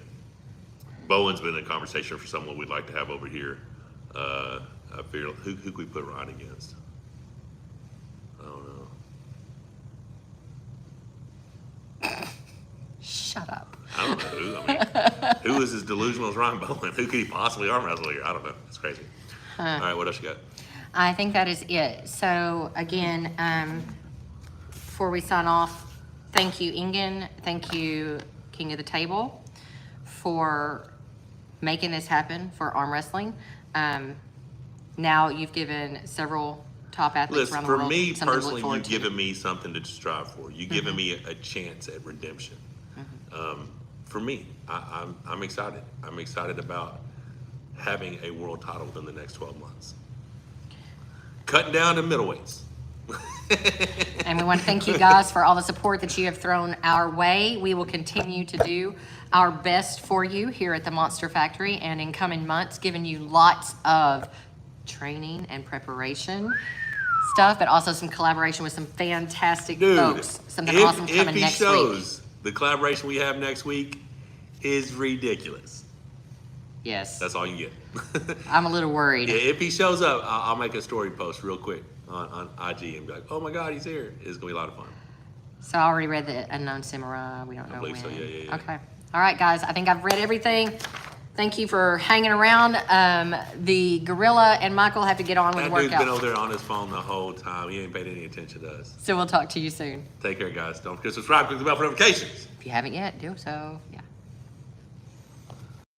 Bowen's been in conversation for someone we'd like to have over here. I figure, who could we put Ryan against? I don't know. Shut up. I don't know who. I mean, who is as delusional as Ryan Bowen? Who could he possibly arm wrestle here? I don't know. It's crazy. All right, what else you got? I think that is it. So again, before we sign off, thank you, Ingen. Thank you, King of the Table, for making this happen for arm wrestling. Now you've given several top athletes around the world. For me something to look personally, forward you've given me something to strive for. You've given me a chance at redemption. For me, I'm excited. I'm excited about having a world title within the next 12 months. Cutting down to middleweights. And we want to thank you guys for all the support that you have thrown our way. We will continue to do our best for you here at the Monster Factory and in coming months, giving you lots of training and preparation stuff, but also some collaboration with some fantastic folks. Something awesome coming next week. The collaboration we have next week is ridiculous. Yes. That's all you get. I'm a little worried. Yeah, if he shows up, I'll make a story post real quick on IG and be like, oh my God, he's here. It's going to be a lot of fun. So I already read the Unknown Samurai. We don't know when. I believe so, yeah. Okay. All right, guys. I think I've read everything. Thank you for hanging around. The Gorilla and Michael have to get on with the That dude's workout. been over there on his phone the whole time. He ain't paid any attention to us. So we'll talk to you soon. Take care, guys. Don't forget to subscribe, click the bell for notifications. If you haven't yet, do so. Yeah.